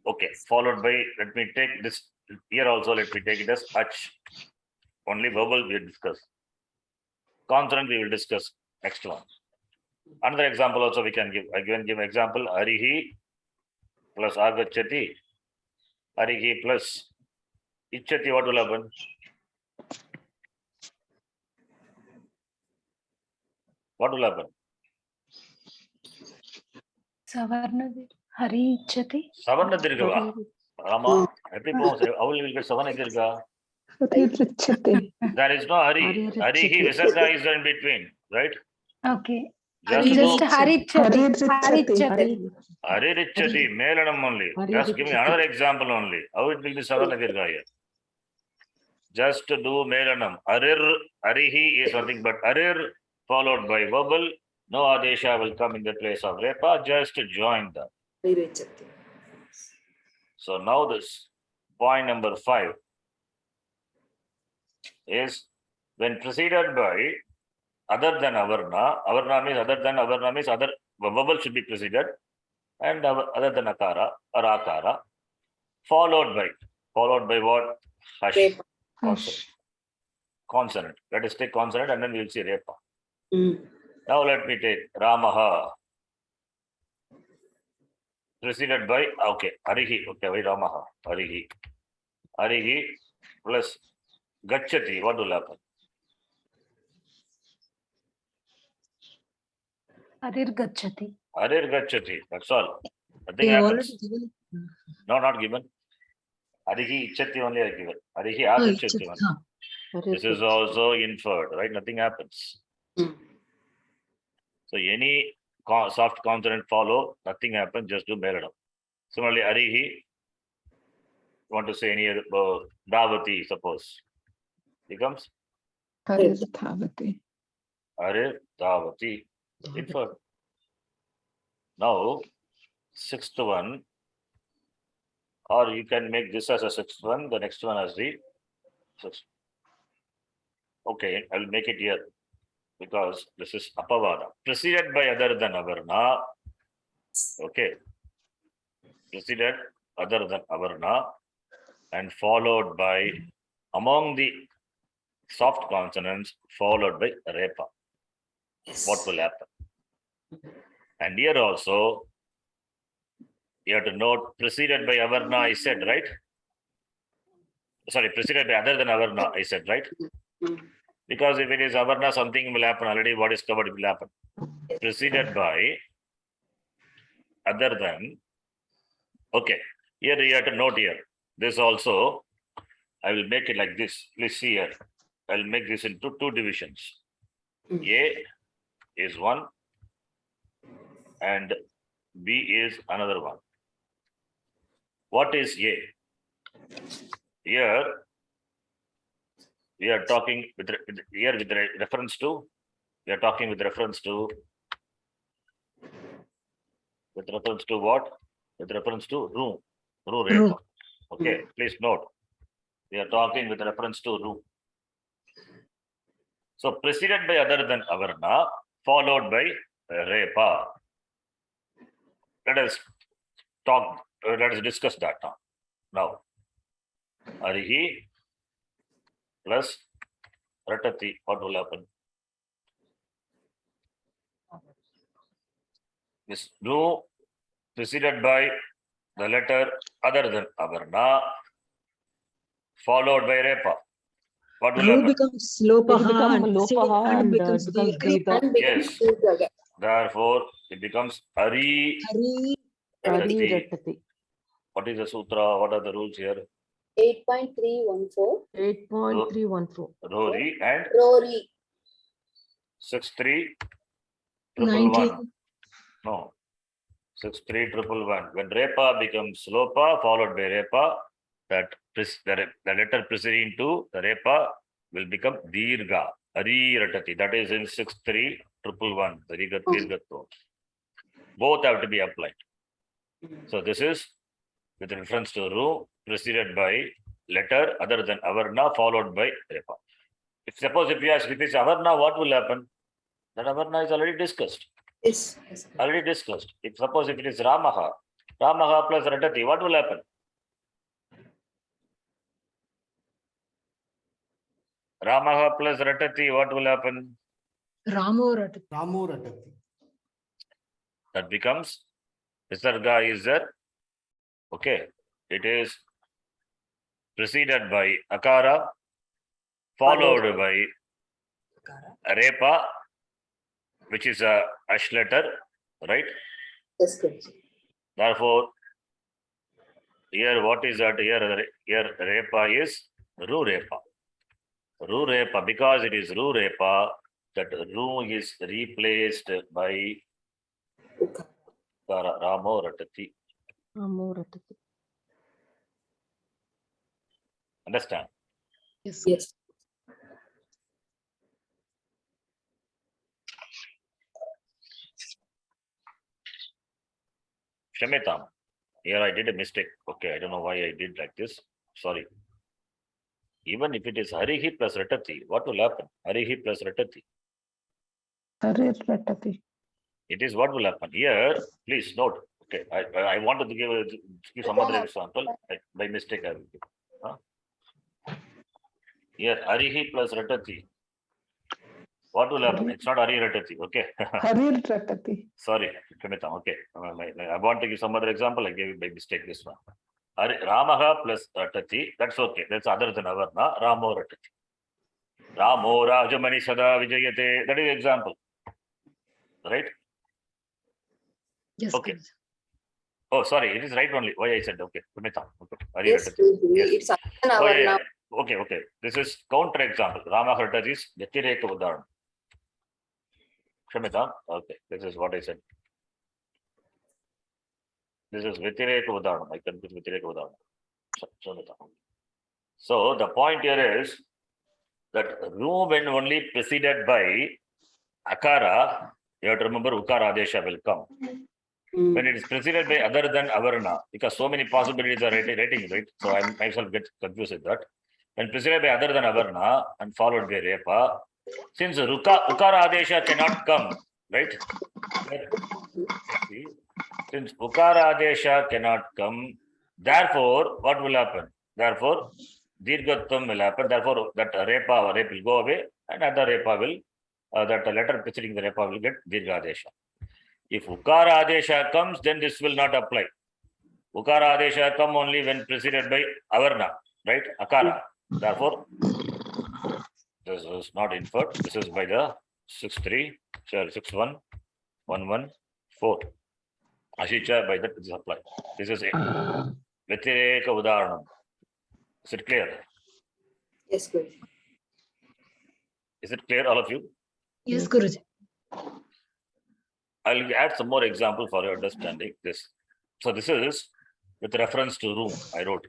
Okay. Followed by, let me take this here also, let me take it as ach. Only vowel we discuss. Consonant we will discuss next one. Another example also we can give. I can give example arihi plus agachati. Arihi plus ichati. What will happen? What will happen? Savarna Hari Ichati. Savarna dirgha. Rama. Happy pronounce. How will we get Savarna dirgha? There is no hari. Arihi visarga is in between, right? Okay. Just Just do Hari Ichati. Hari Richati, Melanam only. Just give me another example only. How it will be Savarna dirgha here? Just to do Melanam. Arihi is nothing but arir followed by vowel. No adesha will come in the place of repa. Just join them. Rirechati. So now this point number 5 is when preceded by other than avarna means other vowel should be preceded, and other than akara or akara, followed by what? Hush. Repa. Consonant. Consonant. Let us take consonant and then we will see repa. Mm. Now let me take Ramaha. Preceded by, okay, Arihi. Okay, why Ramaha? Arihi. Arihi plus Gachati. What will happen? Arir gachati. Arir Gachati. That's all. Nothing They have happens. already given. No, not given. Arihi Ichati only are given. Arihi Agachati only. This is also inferred, right? Nothing happens. Mm. So any soft consonant follow, nothing happens, just do Meradam. Similarly, Arihi, want to say any other, Davati, suppose, becomes Haridhavati. Arir Davati, inferred. Now, sixth one, or you can make this as a sixth one, the next one as the sixth. Okay, I will make it here because this is Apavada. Preceded by other than Avarna. Okay. Preceded other than Avarna and followed by, among the soft consonants, followed by Repa. What will happen? And here also, you have to note preceded by Avarna, I said, right? Sorry, preceded by other than Avarna, I said, right? Mm. Because if it is Avarna, something will happen. Already what is covered will happen. Preceded by other than. Okay, here you have to note here. This also, I will make it like this. Please see here. I'll make this into two divisions. A is one and B is another one. What is A? Here we are talking with reference to. We are talking with reference to. With reference to what? With reference to room. Repa. Okay, please note. We are talking with reference to room. So preceded by other than Avarna, followed by Repa. Let us talk. Let us discuss that now. Now, Arihi plus Ratati. What will happen? This Nu preceded by the letter other than Avarna, followed by Repa. What will Ru happen? becomes It will Lopaha become and Lopaha and and becomes becomes Dirgha. Dirgha. And becomes Yes. Dirgha. Therefore, it becomes Ari Hari Ari Ratati. Ratati. What is the sutra? What are the rules here? 8.314. 8.314. Rory and Rory. 63111. 19. No. 63111. When Repa becomes Lopa, followed by Repa, the letter preceding to the Repa will become Dirgha. Ari Ratati. That is in 63111. Dirgatva. Both have to be applied. So this is with reference to Ru, preceded by letter other than Avarna, followed by Repa. Suppose if you ask if it's Avarna, what will happen? That Avarna is already discussed. Yes. Already discussed. Suppose if it is Ramaha plus Ratati, what will happen? Ramaha plus Ratati, what will happen? Ramo Ratati. Ramo Ratati. That becomes Visarga is there. Okay. It is preceded by Akara, followed by Repa, which is a ash letter, right? Yes, good. Therefore, here what is that? Here Repa is Ru Repa. Ru Repa, because it is Ru Repa, that Ru is replaced by Ramo Ratati. Ramo Ratati. Understand? Yes. Yes. Shamitam. Here I did a mistake. Okay, I don't know why I did like this. Sorry. Even if it is Harihi plus Ratati, what will happen? Harihi plus Ratati. Harir Ratati. It is what will happen. Here, please note. Okay, I wanted to give some other example. By mistake, I will give. Huh? Here, Harihi plus Ratati. What will happen? It's not Hari Ratati. Okay. Harir Ratati. Sorry, Kamita. Okay. I want to give some other example. I gave it by mistake this one. Ramaha plus Ratati. That's okay. That's other than Avarna. Ramo Ratati. Ramo Rajamani Sada Vijayate. That is example. Right? Yes, Okay. Guruji. Oh, sorry. It is right only. Why I said okay. Kamita. Okay. Hari Yes, Ratati. Guruji. Yes. It's other than Oh, our yeah, now. yeah. Okay, okay. This is counter example. Ramaha Ratati is Vyatireka Udaharanam. Kamita. Okay. This is what I said. This is Vyatireka Udaharanam. I confuse Vyatireka Udaharanam. So the point here is that Ru when only preceded by Akara, you have to remember Ukara Adesha will come. When it is preceded by other than Avarna, because so many possibilities are writing, right? So I myself get confused with that. When preceded by other than Avarna and followed by Repa, since Ukara Adesha cannot come, right? Since Ukara Adesha cannot come, therefore, what will happen? Therefore, Dirgatvam will happen. Therefore, that Rep will go away, and other Repa will, that letter preceding the Repa will get Dirga Adesha. If Ukara Adesha comes, then this will not apply. Ukara Adesha come only when preceded by Avarna, right? Akara. Therefore, this is not inferred. This is by the 6-3, sorry, 6-1, 1-1, 4. Ashicha, by that this is applied. This is Vyatireka Udaharanam. Is it clear? Yes, Guruji. Is it clear, all of you? Yes, Guruji. I'll add some more example for your understanding. This. So this is with reference to room, I wrote.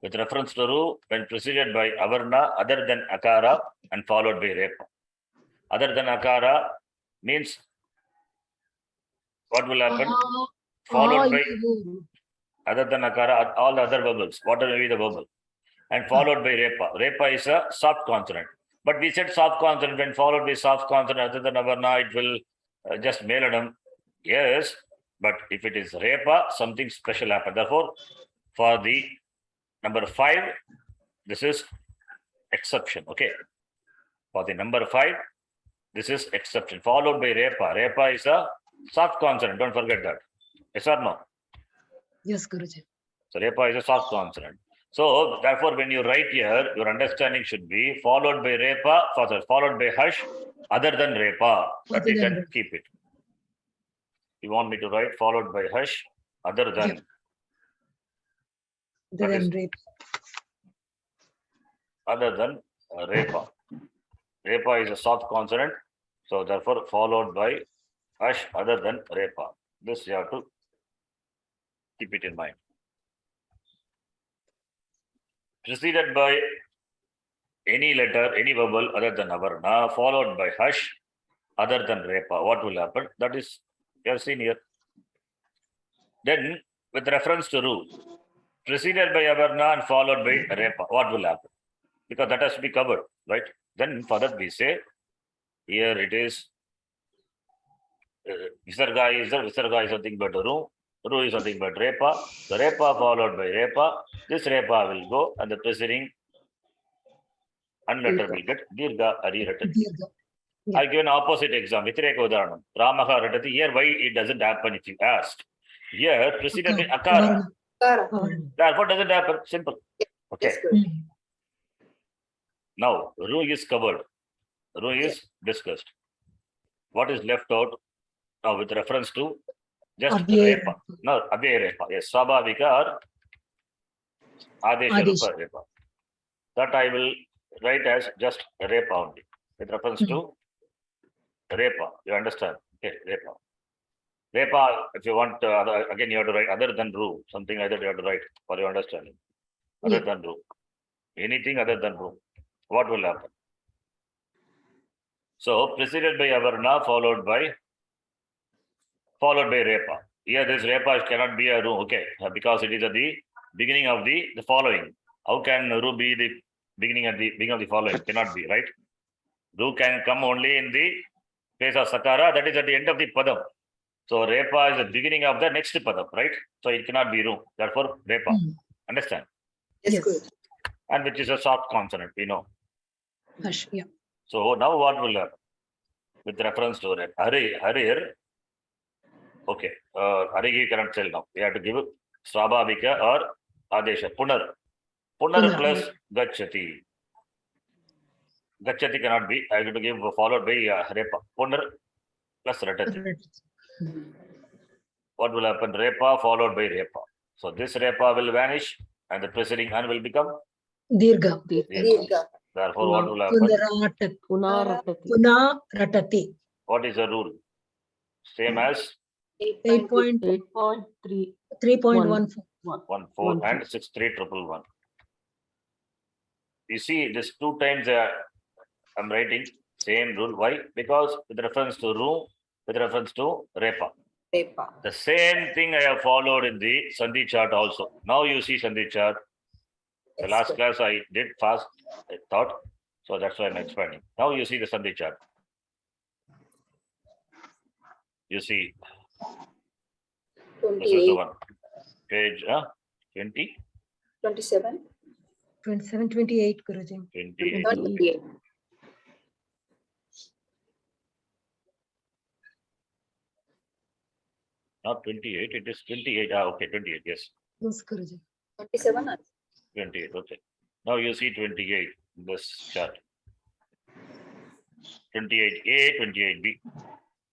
With reference to room, when preceded by Avarna other than Akara and followed by Repa. Other than Akara means what will happen? Followed by other than Akara, all the other vowels, whatever may be the vowel, and followed by Repa. Repa is a soft consonant. But we said soft consonant, when followed by soft consonant other than Avarna, it will just Melanam. Yes, but if it is Repa, something special happens. Therefore, for the number 5, this is exception. Okay. For the number 5, this is exception. Followed by Repa. Repa is a soft consonant. Don't forget that. Yes or no? Yes, Guruji. So Repa is a soft consonant. So therefore, when you write here, your understanding should be followed by Repa, followed by Hush, other than Repa. But you can keep it. You want me to write followed by Hush, other than. Other than Repa. Repa is a soft consonant. So therefore, followed by Hush, other than Repa. This you have to keep it in mind. Preceded by any letter, any vowel other than Avarna, followed by Hush, other than Repa. What will happen? That is, you have seen here. Then, with reference to Ru, preceded by Avarna and followed by Repa, what will happen? Because that has to be covered, right? Then, for that we say, here it is, Visarga is nothing but Ru. Ru is nothing but Repa. The Repa followed by Repa. This Repa will go, and the preceding unletter will get Dirga Ari Ratati. I'll give an opposite example. Vitireka Udaharanam. Ramaha Ratati. Here, why it doesn't happen if you asked? Here, preceded by Akara. Therefore, doesn't happen. Simple. Okay. Yes, Guruji. Now, Ru is covered. Ru is discussed. What is left out? Now, with reference to just Abhyaya. Repa. No, Abhyaya Repa. Yes, Swabhavika or Adesha Rupa Repa. That I will write as just Repa only. With reference to Repa. You understand? Okay, Repa. Repa, if you want, again, you have to write other than Ru. Something like that you have to write for your understanding. Other than Ru. Anything other than Ru. What will happen? So, preceded by Avarna, followed by Repa. Here this repa cannot be a room, okay, because it is at the beginning of the following. How can ru be the beginning of the following? Cannot be, right? Ru can come only in the place of sakara, that is at the end of the padam. So repa is the beginning of the next padam, right? So it cannot be ru. Therefore, repa. Understand? Yes, Yes. Guruji. And which is a soft consonant, we know. Hush, yeah. So now what will happen? With reference to that, harir. Okay, harigi cannot tell now. We have to give swabhavika or adesha. Punar Punar, plus gachati. Gachati cannot be. I have to give followed by repa. Punar plus ratati. What will happen? Repa followed by repa. So this repa will vanish and the preceding an will become Dirgha. Dirgha. Therefore, what will happen? Punaratati. Punaratati. Punaratati. What is the rule? Same as 8.3. 3.14. 14 and 63111. You see, this 2 times I'm writing same rule. Why? Because with reference to room, with reference to repa. Repa. The same thing I have followed in the Sandhi chart also. Now you see Sandhi chart. The Yes, last sir. class I did fast, I thought. So that's why I'm explaining. Now you see the Sandhi chart. You see, this is the 28, one. Page 20, 27, 27, 28, Guruji. 28. 28. Not 28, it is 28. Okay, 28, yes. Yes, Guruji. 27. 28, okay. Now you see 28 in this chart. 28A, 28B.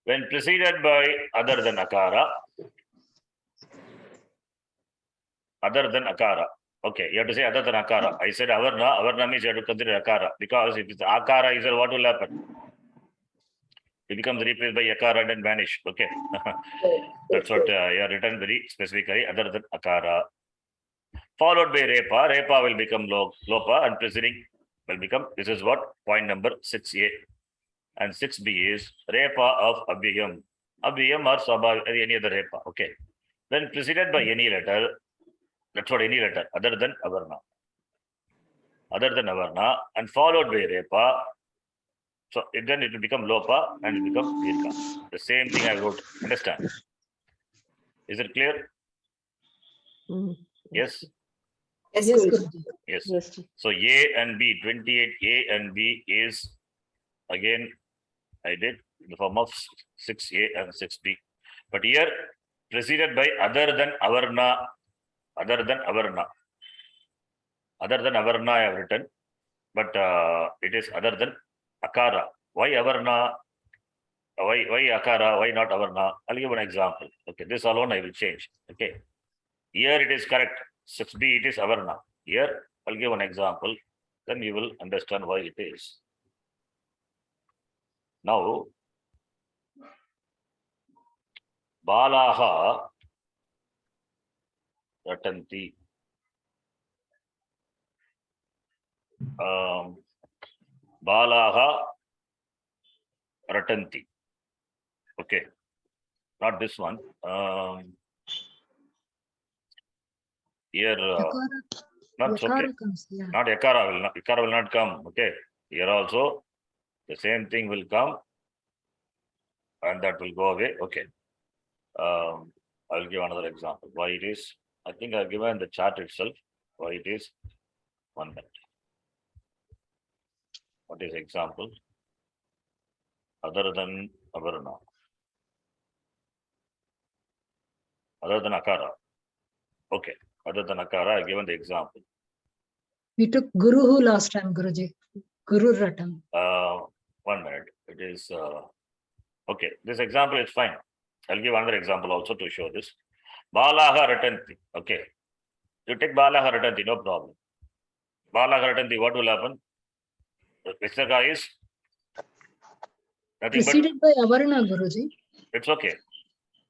When preceded by other than akara, okay, you have to say other than akara. I said avarna means you have to consider akara, because if it's akara, is what will happen? It becomes replaced by akara and then vanish. Okay, that's what you have written very specifically. Other than akara, followed by repa. Repa will become lopa, and preceding will become. This is what point number 6A, and 6B is repa of abhyam. Abhyam or swabha, any other repa. Okay, when preceded by any letter. That's what any letter other than avarna. And followed by repa. So then it will become lopa and it will become dirgha. The same thing I wrote. Understand? Is it clear? Yes? Yes, Yes, Guruji. Guruji. Yes. Yes. So A and B, 28A and B is again I did in the form of 6A and 6B. But here preceded by other than avarna. Other than avarna I have written, but it is other than akara. Why avarna? Why akara? Why not avarna? I'll give an example. Okay, this alone I will change. Okay, here it is correct. 6B it is avarna. Here I'll give an example. Then you will understand why it is. Now, balaha ratanti. Balaha ratanti. Okay, not this one. Here, not okay. Yakara comes, yeah. Not yakara will not come. Okay, here also the same thing will come, and that will go away. Okay, I'll give another example. Why it is? I think I've given the chart itself. Why it is? 1 minute. What is example? Other than avarna. Other than akara. Okay. Other than akara, I've given the example. We took Guruhu last time, Guruji. Guru Ratam. 1 minute. It is okay. This example is fine. I'll give another example also to show this. Balaha ratanti. Okay. You take balaha ratanti, no problem. Balaha ratanti, what will happen? The Visarga is nothing Preceded by Avarna, Guruji. but it's okay.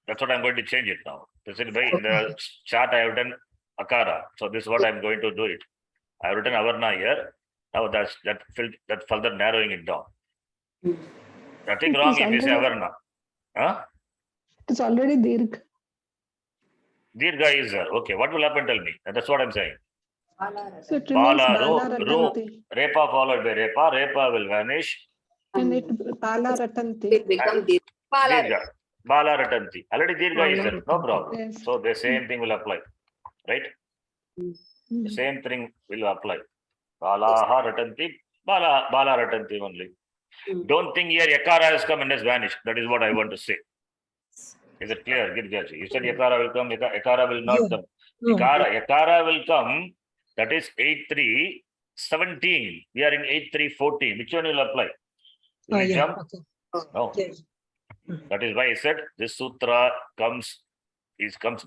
That's what I'm going to change it now. Preceded by in the chart I have written akara. So this is what I'm going to do it. I have written avarna here. Now that further narrowing it down. Nothing It wrong is if you say already- avarna. Huh? It is already dirgha. Dirgha is there. Okay, what will happen? Tell me. That's what I'm saying. So it remains Bala, Bala Ru, Ratanti. Repa followed by Repa. Repa will vanish. And it Bala Ratanti. It become Dirgha. Dirgha. Bala Ratanti. Already Dirgha is there. No problem. Yes. So the same thing will apply. Right? The Mm. same thing will apply. Balaha Ratanti. Bala Ratanti only. Don't think here Yakara has come and has vanished. That is what I want to say. Is it clear? Girjaji? You said Yakara will come, Yakara will not come. No. Yakara will come. That is 8.3.17. We are in 8.3.14. Which one will apply? Will it Yeah. jump? Okay. No. Yes. That is why I said this sutra comes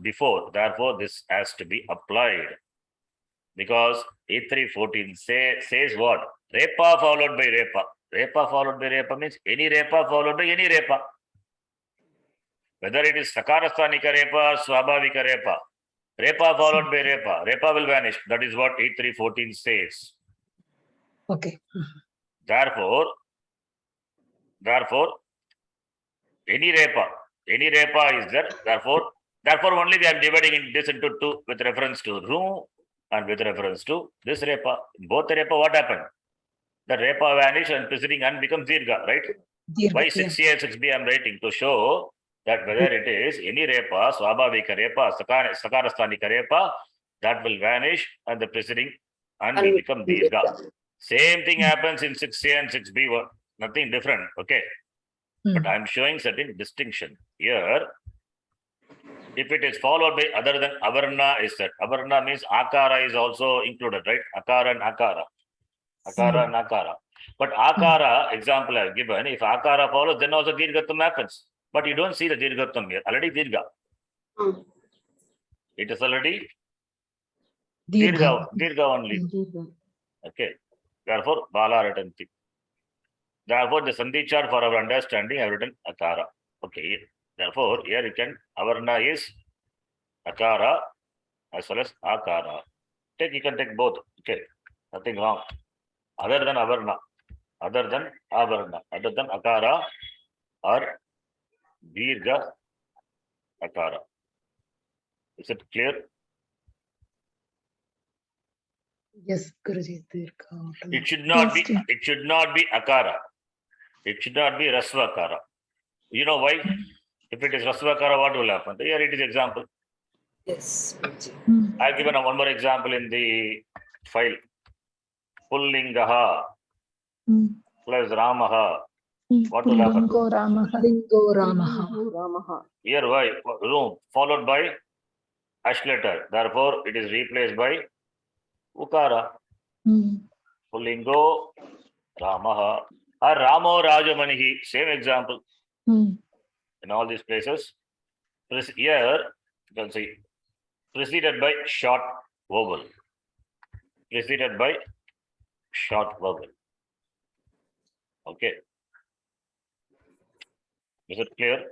before. Therefore, this has to be applied. Because 8.3.14 says what? Repa followed by Repa. Repa followed by Repa means any Repa followed by any Repa. Whether it is Sakarasthanika Repa, Swabhavika Repa. Repa followed by Repa. Repa will vanish. That is what 8.3.14 says. Okay. Therefore, any Repa is there. Therefore only we are dividing this into two with reference to Ru and with reference to this Repa. Both the Repa, what happened? The Repa vanish and preceding and becomes Dirgha, right? Dirgha, Why yeah. 6A and 6B I am writing to show that whether it is any Repa, Swabhavika Repa, Sakarasthanika Repa, that will vanish and the preceding and will become Dirgha. Same thing happens in 6A and 6B, nothing different, okay? But I am showing certain distinction. Here, if it is followed by other than Avarna is that. Avarna means Akara is also included, right? Akara and Akara. Akara and Akara. But Akara, example I have given, if Akara follows, then also Dirghatam happens. But you don't see the Dirghatam here. Already Dirgha. It is already Dirgha only. Okay. Therefore, Bala Ratanti. Therefore, the Sandhi chart for our understanding, I have written Akara. Okay. Therefore, here you can, Avarna is Akara as well as Akara. You can take both. Okay. Nothing wrong. Other than Avarna, other than Avarna, other than Akara or Dirgha Akara. Is it clear? Yes, Guruji. Dirgha. It should not Yes, be. It should not be Akara. It should not be Rasva Akara. You know why? If it is Rasva Akara, what will happen? Here it is example. Yes. Mm. I have given one more example in the file. Pullingaha plus Ramaha. What will happen? Pullingo Ramaha. Lingo Ramaha. Ramaha. Here why? Room followed by ash letter. Therefore, it is replaced by Ukara. Pullingo Ramaha. Or Ramo Rajamanihi. Same example. In all these places. Here, you can see, preceded by short vowel. Preceded by short vowel. Okay. Is it clear?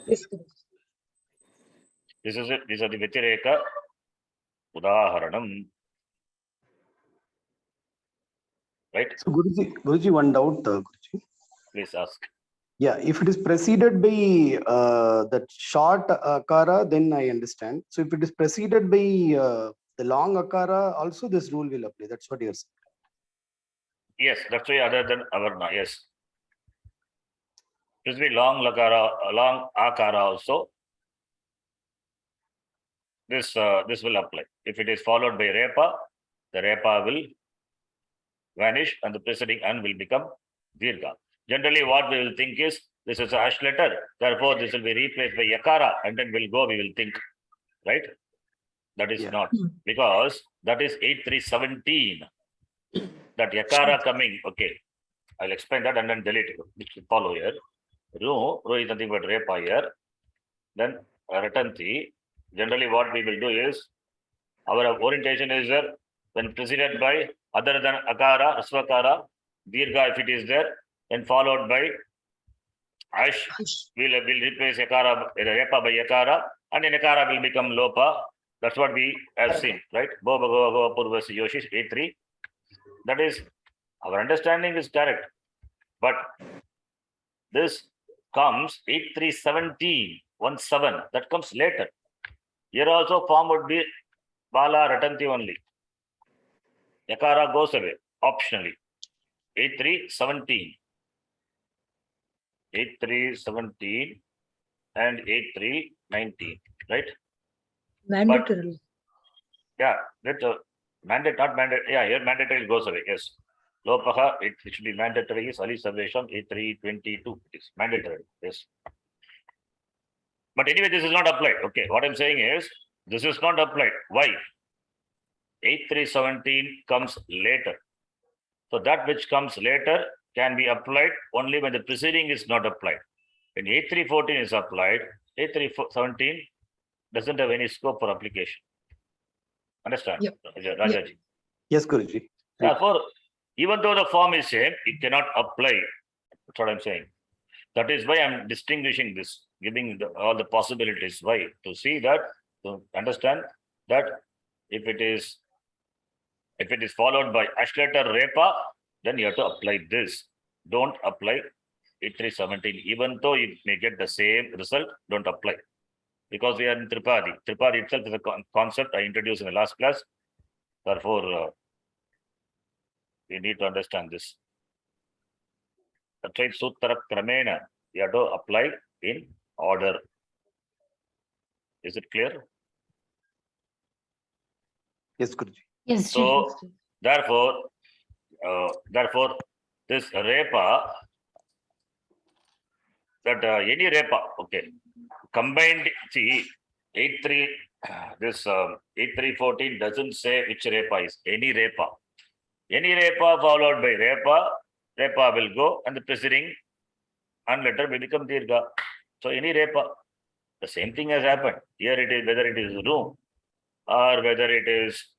Yes, Guruji. This is it. These are the Vitireka Udaharanam. Right? So Guruji, one doubt, Guruji. Please ask. Yeah, if it is preceded by that short akara, then I understand. So if it is preceded by the long akara, also this rule will apply. That's what you're saying. Yes, that's why other than Avarna. Yes. This will be long lakara, long akara also. This will apply. If it is followed by Repa, the Repa will vanish and the preceding an will become Dirgha. Generally, what we will think is this is a ash letter. Therefore, this will be replaced by Yakara and then we will think. Right? That is not. Because that is 8.3.17. That Yakara coming. Okay. I'll explain that and then delete it. Which will follow here. Ru is nothing but Repa here. Then Ratanti. Generally, what we will do is our orientation is there when preceded by other than Akara, Rasvakara, Dirgha if it is there, then followed by Ash, we'll replace Yakara, Repa by Yakara, and then Yakara will become Lopa. That's what we have seen, right? Bo Bhagava Purvasi Yoshish 8.3. That is, our understanding is correct. But this comes 8.3.17. 1-7, that comes later. Here also form would be Bala Ratanti only. Yakara goes away, optionally. 8-3-17. 8-3-17 and 8-3-19, right? Mandatorily. Yeah, that mandate, not mandate. Yeah, here mandatory goes away. Yes. Lopaha, it should be mandatory. Is Ali Salvation 8-3-22. It is mandatory. Yes. But anyway, this is not applied. Okay. What I'm saying is, this is not applied. Why? 8-3-17 comes later. So that which comes later can be applied only when the preceding is not applied. When 8-3-14 is applied, 8-3-17 doesn't have any scope for application. Understand? Yep. Rajaji. Yes, Guruji. Therefore, even though the form is same, it cannot apply. That's what I'm saying. That is why I'm distinguishing this, giving all the possibilities. Why? To see that, to understand that if it is followed by Ashletter Repa, then you have to apply this. Don't apply 8-3-17. Even though you may get the same result, don't apply. Because we are in Tripadi. Tripadi itself is a concept I introduced in the last class. Therefore, we need to understand this. That's why Suttara Kramena, you have to apply in order. Is it clear? Yes, Guruji. Yes, So, therefore, this Repa, that any Repa, okay, combined, see, 8-3, this 8-3-14 doesn't say which Repa is, any Repa. Any Repa followed by Repa will go and the preceding unletter will become Dirgha. So any Repa, the same thing has happened. Here it is, whether it is room or whether it is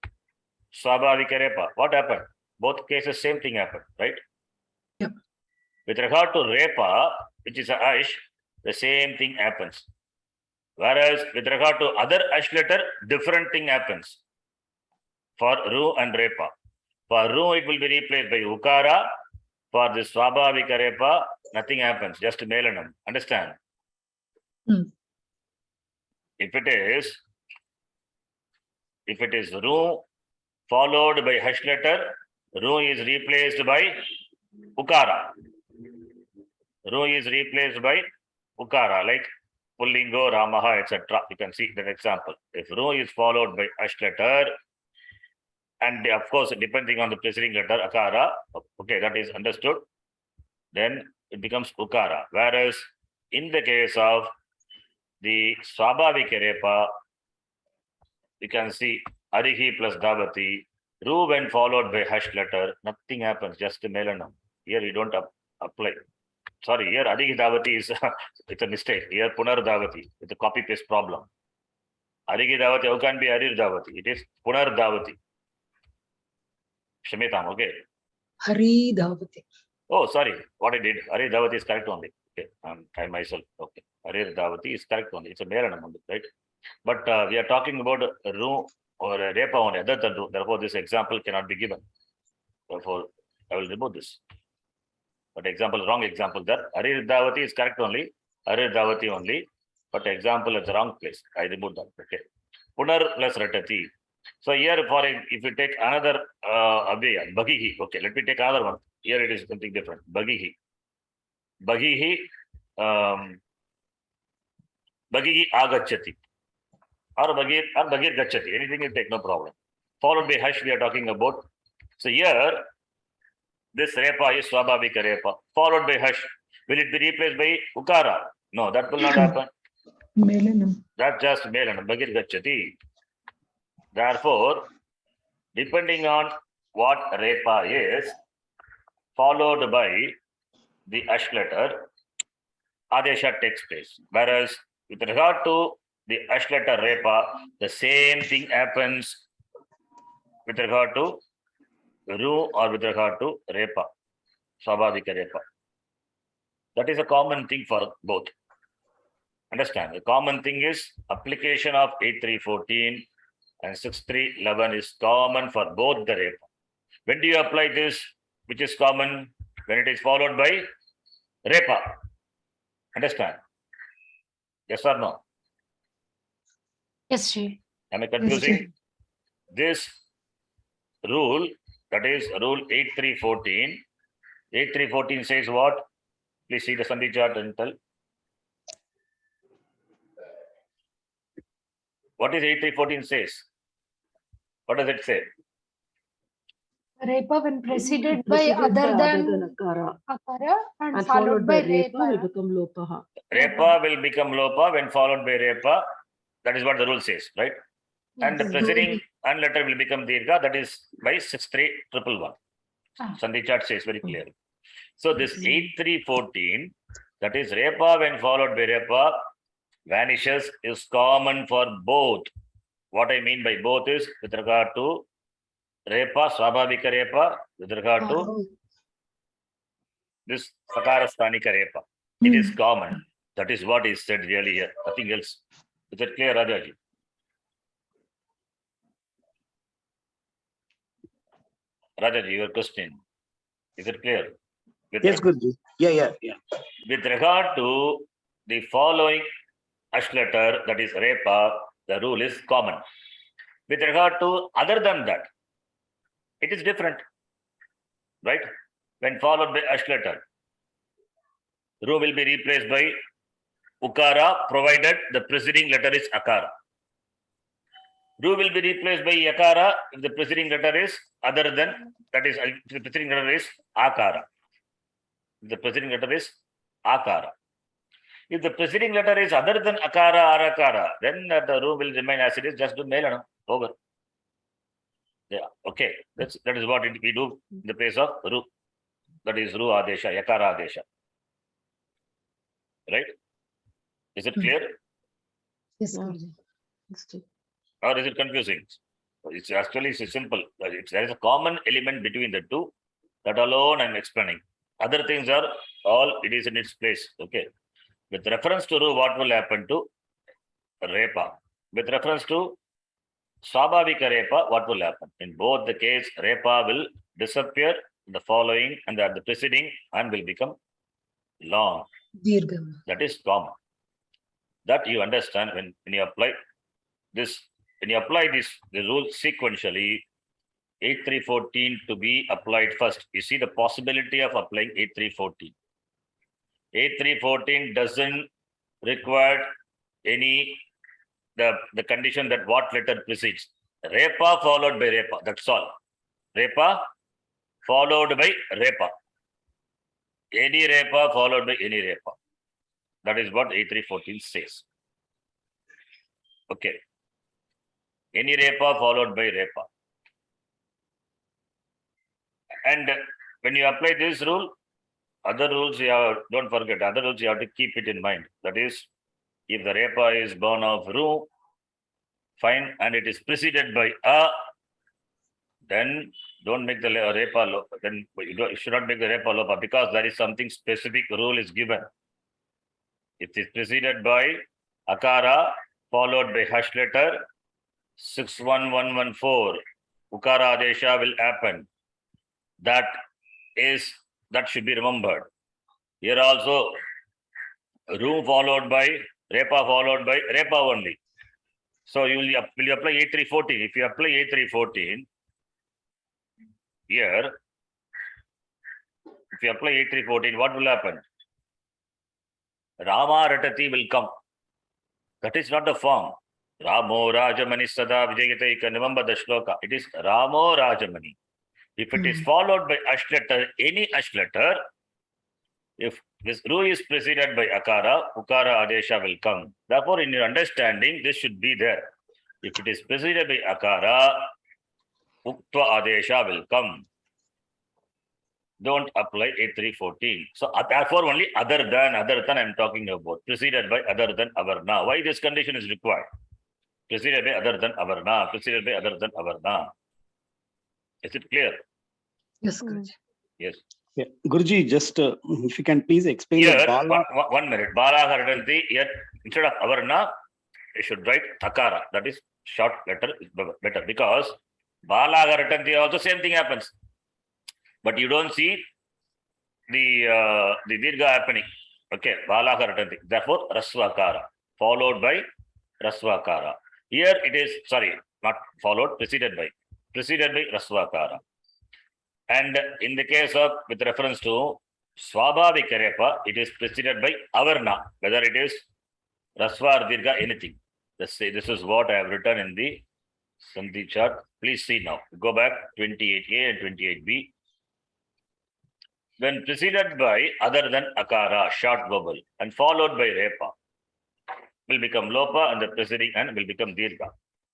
Swabhavika Repa. What happened? Both cases, same thing happened, right? Yep. With regard to Repa, which is a Ash, the same thing happens. Whereas with regard to other Ash letter, different thing happens. For Ru and Repa. For Ru, it will be replaced by Ukara. For the Swabhavika Repa, nothing happens, just Melanam. Understand? If it is Ru followed by Hash letter, Ru is replaced by Ukara. Ru is replaced by Ukara, like Pullingo, Ramaha, etc. You can see that example. If Ru is followed by Ash letter, and of course, depending on the preceding letter, Akara, okay, that is understood, then it becomes Ukara. Whereas in the case of the Swabhavika Repa, you can see Arihi plus Davati, Ru when followed by Hash letter, nothing happens, just Melanam. Here you don't apply. Sorry, here Arihi Davati is, it's a mistake. Here Punar Davati, it's a copy paste problem. Arihi Davati, how can be Arir Davati? It is Punar Davati. Shamitam, okay. Hari Dhavati. Oh, sorry, what I did. Hari Davati is correct only. Okay, I myself. Okay, Hari Davati is correct only. It's a Melanam only, right? But we are talking about a Ru or a Repa only, other than Ru. Therefore, this example cannot be given. Therefore, I will remove this. But example, wrong example there. Hari Davati is correct only. Hari Davati only. But example is the wrong place. I removed that. Okay. Punar plus Ratati. So here, if you take another Abhyaya, Bhagihi, okay, let me take another one. Here it is something different. Bhagihi. Bhagihi Agachati. Or Bhagir Gachati. Anything you take, no problem. Followed by Hash, we are talking about. So here, this Repa is Swabhavika Repa. Followed by Hash. Will it be replaced by Ukara? No, that will not happen. Melanam. That's just Melanam. Bhagir Gachati. Therefore, depending on what Repa is, followed by the Ash letter, Adesha takes place. Whereas with regard to the Ash letter Repa, the same thing happens with regard to Ru or with regard to Repa, Swabhavika Repa. That is a common thing for both. Understand? The common thing is application of 8-3-14 and 6-3-11 is common for both the Repa. When do you apply this, which is common? When it is followed by Repa. Understand? Yes or no? Yes, Ji. Am I confusing? This rule, that is rule 8314. 8314 says what? Please see the Sandhi chart and tell. What is 8314 says? What does it say? Repa when preceded by Preceded other than akara akara and and followed by repa will repa. become lopaha. Repa will become lopa when followed by repa. That is what the rule says, right? And the Yes. preceding and letter will become dirgha. That is by 63111. Ah. Sandhi chart says very clearly. So this 8314, that is repa when followed by repa, vanishes, is common for both. What I mean by both is with regard to repa, swabhavika repa, with regard to this sakara sthanika repa. It is common. That is what is said really here. Nothing else. Is it clear, Rajaji? Rajaji, your question. Is it clear? Yes, Guruji. Yeah. With regard to the following ash letter, that is repa, the rule is common. With regard to other than that, it is different, right? When followed by ash letter, ru will be replaced by ukara, provided the preceding letter is akara. Ru will be replaced by yakara if the preceding letter is other than, that is, if the preceding letter is akara. If the preceding letter is akara. If the preceding letter is other than akara or akara, then the ru will remain as it is, just do melana, over. Yeah, okay. That is what we do in the place of ru. That is ru adesha, yakara adesha. Right? Is it clear? Yes, Yeah. Guruji. Or is it confusing? It's actually simple. There is a common element between the two. That alone I'm explaining. Other things are all, it is in its place. Okay. With reference to ru, what will happen to repa? With reference to swabhavika repa, what will happen? In both the case, repa will disappear, the following and the preceding, and will become long. Dirgham. That is common. That you understand when you apply this, when you apply the rule sequentially, 8314 to be applied first. You see the possibility of applying 8314. 8314 doesn't require any the condition that what letter precedes. Repa followed by repa. That's all. Repa followed by repa. Any repa followed by any repa. That is what 8314 says. Okay. Any repa followed by repa. And when you apply this rule, other rules you have, don't forget, other rules you have to keep it in mind. That is, if the repa is born of ru, fine, and it is preceded by a, then don't make the repa lopa. Then you should not make the repa lopa because there is something specific rule is given. It is preceded by akara followed by hash letter 61114. Ukara adesha will happen. That should be remembered. Here also, ru followed by repa only. So will you apply 8314? If you apply 8314 here, if you apply 8314, what will happen? Rama Ratati will come. That is not the form. Ramo Rajamani Sada Vijayate. Remember the shloka. It is Ramo Rajamani. If it is followed by ash letter, any ash letter, if this ru is preceded by akara, ukara adesha will come. Therefore, in your understanding, this should be there. If it is preceded by akara, uktva adesha will come. Don't apply 8314. So therefore, only other than I'm talking about. Preceded by other than avarna. Why this condition is required? Preceded by other than avarna. Preceded by other than avarna. Is it clear? Yes, Guruji. Yes. Yeah. Guruji, just if you can please explain Here, the bala. 1 minute. Bala Haradanti, here, instead of avarna, you should write takara. That is short letter is better because Bala Haradanti also same thing happens. But you don't see the dirgha happening. Okay, Bala Haradanti. Therefore, Rasvakara. followed by Rasvakara. Here it is, sorry, not followed, preceded by Rasvakara. And in the case of, with reference to Swabhavika Repa, it is preceded by Avarna, whether it is Rasva or Dirgha, anything. This is what I have written in the Sandhi chart. Please see now. Go back 28A and 28B. When preceded by other than Akara, short vowel, and followed by Repa, will become Lopa, and the preceding and will become Dirgha.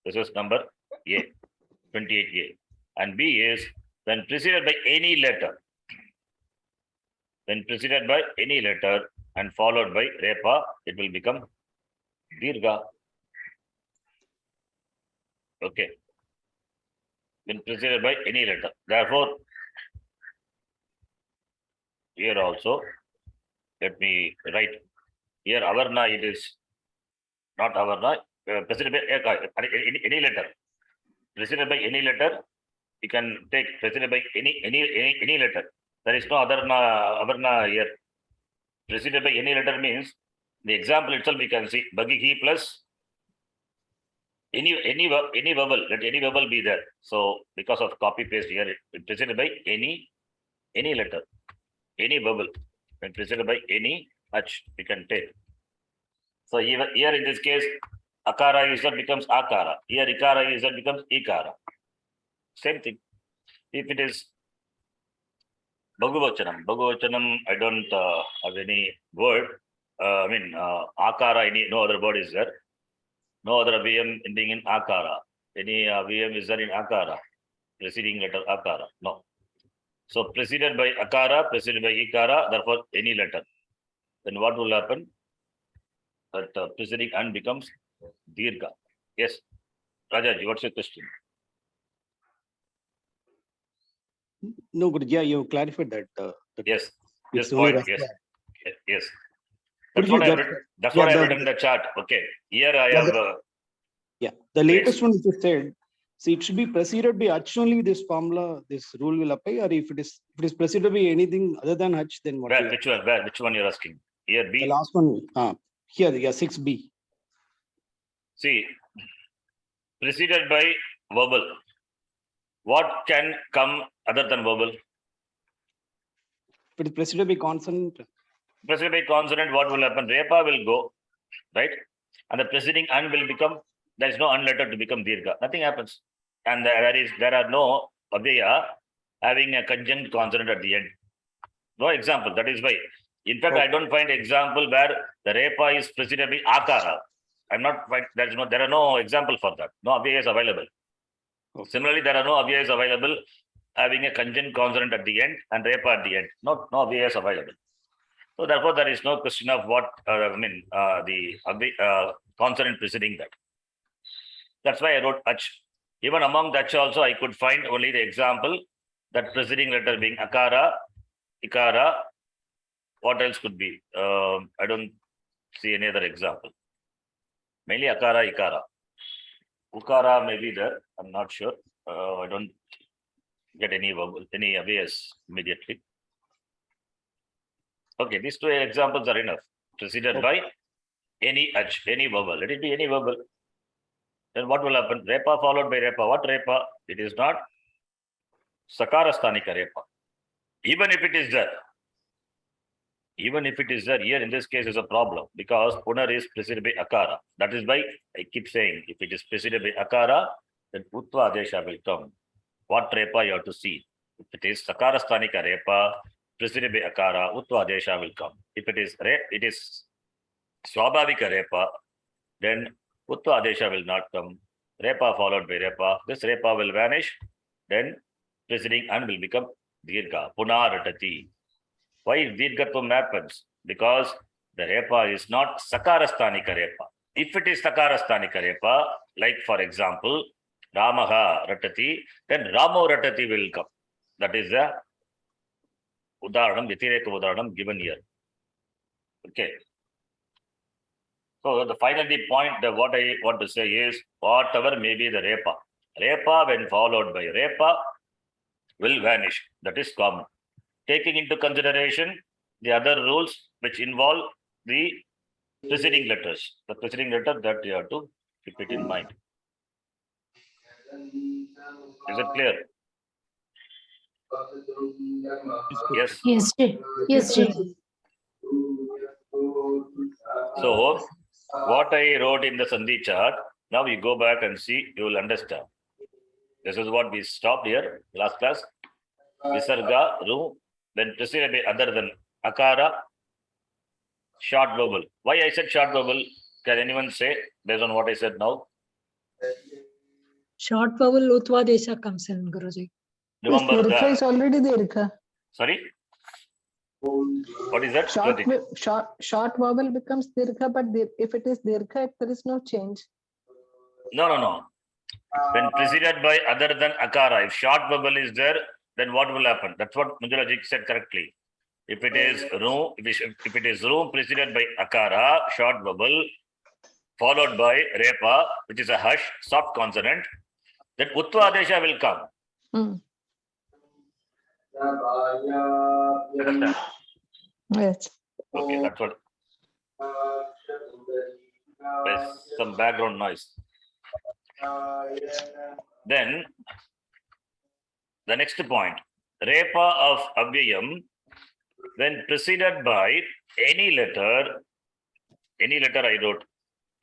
This is number A, 28A. And B is when preceded by any letter. When preceded by any letter and followed by Repa, it will become Dirgha. Okay. When preceded by any letter. Therefore, here also, let me write. Here, Avarna, it is not Avarna, preceded by any letter. Preceded by any letter, you can take preceded by any letter. There is no other Avarna here. Preceded by any letter means the example itself we can see Bhagihi plus any vowel, let any vowel be there. So because of copy paste here, it preceded by any letter, any vowel. When preceded by any H, we can take. So even here in this case, Akara user becomes Akara. Here Ikara user becomes Ikara. Same thing. If it is Bhagavachanam, I don't have any word. Akara, no other word is there. No other VM ending in Akara. Any VM is there in Akara? Preceding letter Akara? No. So preceded by Akara, preceded by Ikara, therefore any letter. Then what will happen? That preceding and becomes Dirgha. Yes. Rajaji, what's your question? No, Guruji, yeah, you clarified that. Yes. It's This only point, Rasva. yes. That's Guruji, what I that- have written. That's yeah, what I have the- written in the chart. Okay. Here I Yeah, have. Yeah, the latest one you said, see, it should be preceded by H only. This formula, this rule will apply, or if it is preceded by anything other than H, then what? Where? Which one? Where? Which one you're asking? Here, B. The last one, here, yeah, 6B. See, preceded by vowel. What can come other than vowel? If it is preceded by consonant, Preceded by consonant, what will happen? Repa will go, right? And the preceding an will become, there is no an letter to become Dirgha. Nothing happens. And there are no Abhyaya having a conjunct consonant at the end. No example. That is why. In fact, I don't find example where the Repa is preceded by Akara. I'm not find there are no example for that. No Abhyaya is available. Okay. Similarly, there are no Abhyayas available having a conjunct consonant at the end and Repa at the end. No Abhyayas available. So therefore, there is no question of what the consonant preceding that. That's why I wrote H. Even among that also, I could find only the example that preceding letter being Akara, Ikara. What else could be? I don't see any other example. Mainly Akara, Ikara. Ukara may be there. I'm not sure. I don't get any obvious immediately. Okay, these two examples are enough. Preceded by any H, any vowel. Let it be any vowel. Then what will happen? Repa followed by Repa. What Repa? It is not Sakarasthanika Repa. Even if it is there. Even if it is there, here in this case is a problem because Punar is preceded by Akara. That is why I keep saying if it is preceded by Akara, then Utva Adesha will come. What Repa you have to see. If it is Sakarasthanika Repa, preceded by Akara, Utva Adesha will come. If it is Swabhavika Repa, then Utva Adesha will not come. Repa followed by Repa. This Repa will vanish. Then preceding and will become Dirgha. Punaratati. Why Dirghatvam happens? Because the Repa is not Sakarasthanika Repa. If it is Sakarasthanika Repa, like for example, Ramaha Ratati, then Ramo Ratati will come. That is the Udaranam, Vyatireka Udaranam given here. Okay. So the finally point that what I want to say is whatever may be the Repa. Repa when followed by Repa will vanish. That is common. Taking into consideration the other rules which involve the preceding letters. The preceding letter that you have to keep it in mind. Is it clear? Yes. Yes, Jay. Yes, Jay. So what I wrote in the Sandhi chart, now you go back and see, you will understand. This is what we stopped here, last class. Visarga, Ru, then preceded by other than Akara, short vowel. Why I said short vowel? Can anyone say based on what I said now? Short vowel Utva comes in, Guruji. Remember Dirgha that. is already Dirgha. Sorry? What is that? Short vowel becomes Dirgha, but if it is Dirgha, there is no change. No. When preceded by other than Akara, if short vowel is there, then what will happen? That's what Manjulaji said correctly. If it is Ru, if it is Ru preceded by Akara, short vowel, followed by Repa, which is a hush, soft consonant, then Utva Adesha will come. Understand? Yes. Okay, that's what. There's some background noise. Then the next point, Repa of Avyayam, when preceded by any letter I wrote,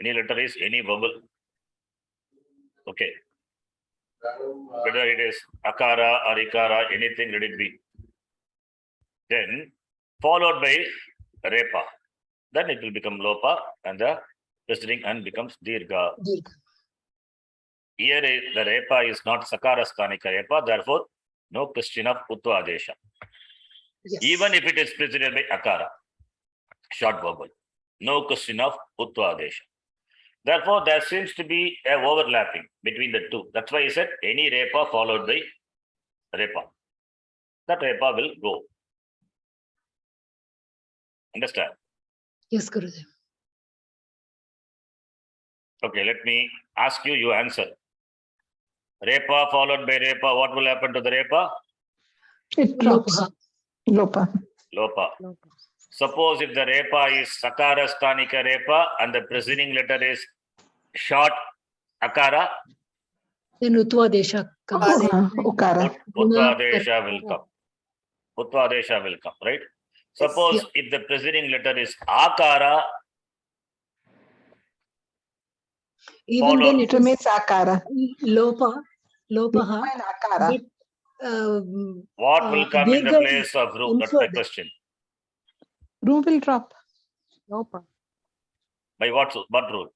any letter is any vowel. Okay. Whether it is Akara or Ikara, anything, let it be. Then followed by Repa. Then it will become Lopa and the preceding and becomes Dirgha. Here the Repa is not Sakara Sthanika Repa, therefore no question of Utva Adesha. Yes. Even if it is preceded by Akara, short vowel, no question of Utva Adesha. Therefore, there seems to be a overlapping between the two. That's why I said any Repa followed by Repa. That Repa will go. Understand? Yes, Guruji. Okay, let me ask you, you answer. Repa followed by Repa, what will happen to the Repa? It drops. Lopa. Lopa. Suppose if the Repa is Sakara Sthanika Repa and the preceding letter is short Akara, Then Utva Desha comes. Ukara. Utva Adesha will come. Utva Adesha will come, right? Suppose if the preceding letter is Akara, Even then It remains Akara. Lopaha. And Akara. But, what will come in the Dirgha place of Ru? That's my question. Ru will drop. By what rule?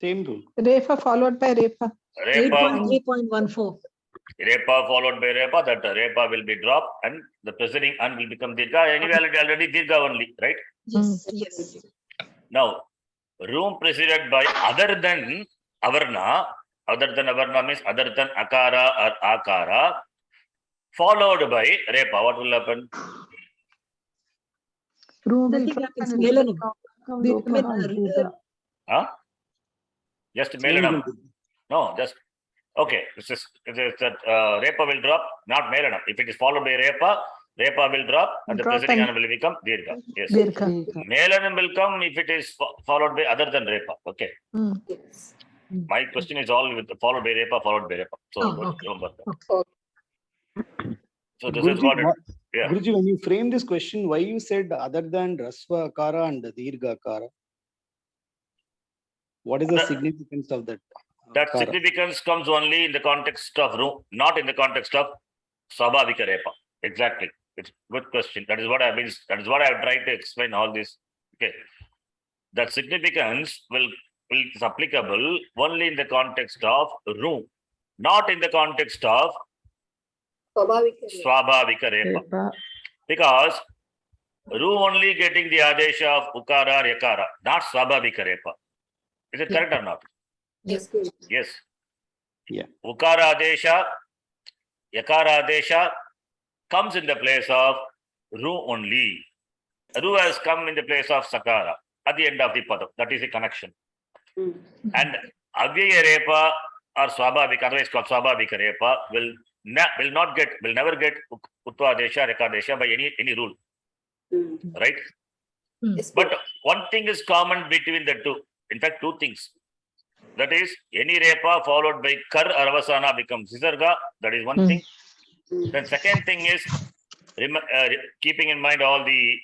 Same rule. Refa followed by Repa. Repa 8.3.14. Repa followed by Repa, that Repa will be dropped and the preceding and will become Dirgha. Anyway, already Dirgha only, right? Yes. Now, room preceded by other than Avarna means other than Akara or Akara, followed by Repa. What will happen? Ru will Nothing drop. happens. Melanam. Huh? Just Melanam. No, just okay. It's that Repa will drop, not Melanam. If it is followed by Repa will drop and the preceding one will become Dirgha. Yes. Dirgha. Melanam will come if it is followed by other than Repa. Okay. Yes. My question is all with followed by Repa. So remember that. So this is what yeah. Guruji, when you frame this question, why you said other than Rasva Akara and Dirgha Akara? What is the significance of that? That significance comes only in the context of Ru, not in the context of Swabhavika Repa. Exactly. It's a good question. That is what I mean. That is what I have tried to explain all this. Okay. That significance is applicable only in the context of Ru, not in the context of Swabhavika Repa. Because Ru only getting the Adesha of Ukara or Yakara, not Swabhavika Repa. Is it correct or not? Yes. Yes. Yeah. Ukara Adesha, Yakara Adesha comes in the place of Ru only. Ru has come in the place of Sakara at the end of the Padam. That is the connection. And Avyaya Repa or Swabhavika, otherwise called Swabhavika Repa, will never get Utva Adesha, Reka Adesha by any rule. Right? Yes, But one thing is common between the two. In fact, two things. That is, any repa followed by kar or avasana becomes visarga. That is one thing. Then second thing is keeping in mind all the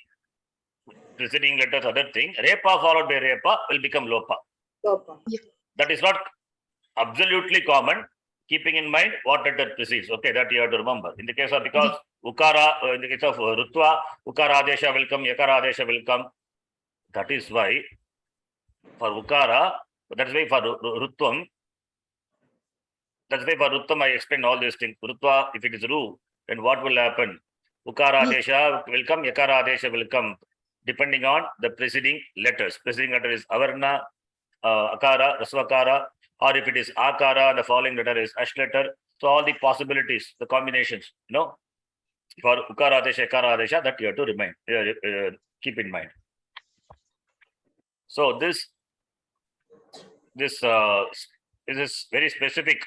preceding letters, other thing. Repa followed by repa will become lopa. Lopa. That is not absolutely common. Keeping in mind what letter precedes. Okay, that you have to remember. In the case of, because ukara, in the case of rutva, ukara adesha will come, yakara adesha will come. That is why for ukara, that's why for rutvam, that's why for rutvam I explained all these things. Rutva, if it is ru, then what will happen? Ukara adesha will come, yakara adesha will come, depending on the preceding letters. Preceding letter is avarna, akara, rasvakara, or if it is akara, the following letter is ash letter. So all the possibilities, the combinations, for ukara adesha, yakara adesha, that you have to keep in mind. So this is very specific.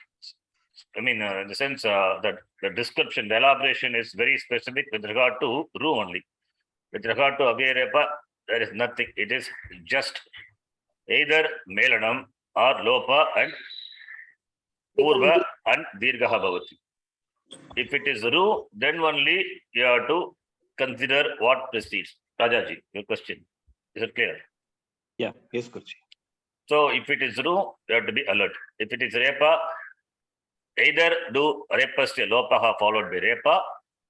I mean, in the sense that the description, the elaboration is very specific with regard to ru only. With regard to avyarepa, there is nothing. It is just either melanam or lopa and purva and dirghaha bhavati. If it is ru, then only you have to consider what precedes. Rajaji, your question. Is it clear? Yeah, yes, Guruji. So if it is ru, you have to be alert. If it is repa, either do repasya lopaha followed by repa,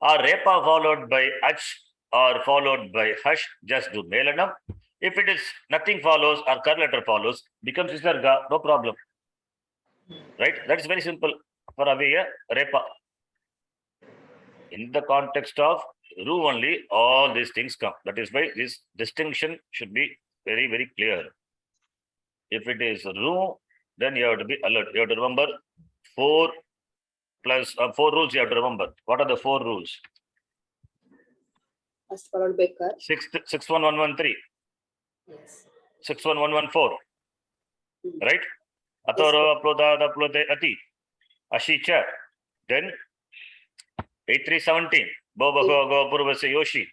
or repa followed by ach or followed by hash, just do melanam. If it is nothing follows or kar letter follows, becomes visarga, no problem. Right? That is very simple for avya repa. In the context of ru only, all these things come. That is why this distinction should be very, very clear. If it is ru, then you have to be alert. You have to remember 4 rules you have to remember. What are the 4 rules? First followed by kar. 61113, Yes. 61114, right? Atoro aplote ati, ashicha. Then 8317, go purvasya yoshi,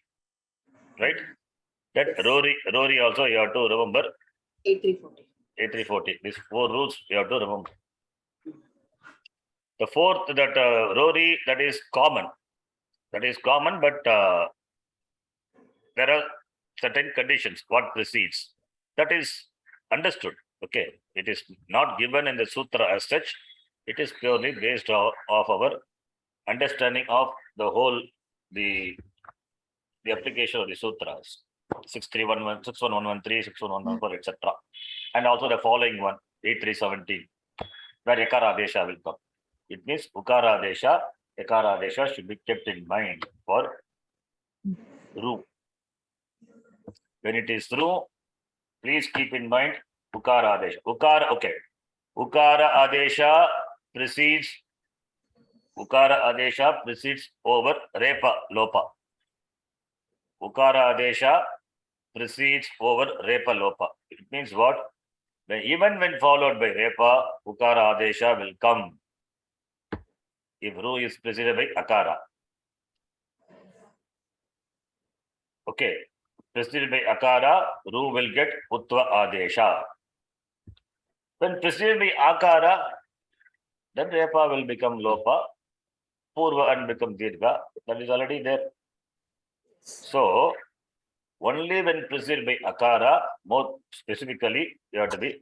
right? That Rory also you have to remember. 8340. 8340. These 4 rules you have to remember. The fourth, that Rory, that is common. That is common, but there are certain conditions. What precedes? That is understood. Okay. It is not given in the sutra as such. It is purely based off our understanding of the whole, the application of the sutras. 6311, 61113, 61114, etc. And also the following one, 8317, where yakara adesha will come. It means ukara adesha, yakara adesha should be kept in mind for ru. When it is ru, please keep in mind ukara adesha. Okay. Ukara adesha precedes over repa lopa. Ukara adesha precedes over repa lopa. It means what? Even when followed by repa, ukara adesha will come. If ru is preceded by akara. Okay. Preceded by akara, ru will get utva adesha. When preceded by akara, then repa will become lopa, purva and become dirgha. That is already there. So, only when preceded by akara, more specifically, you have to be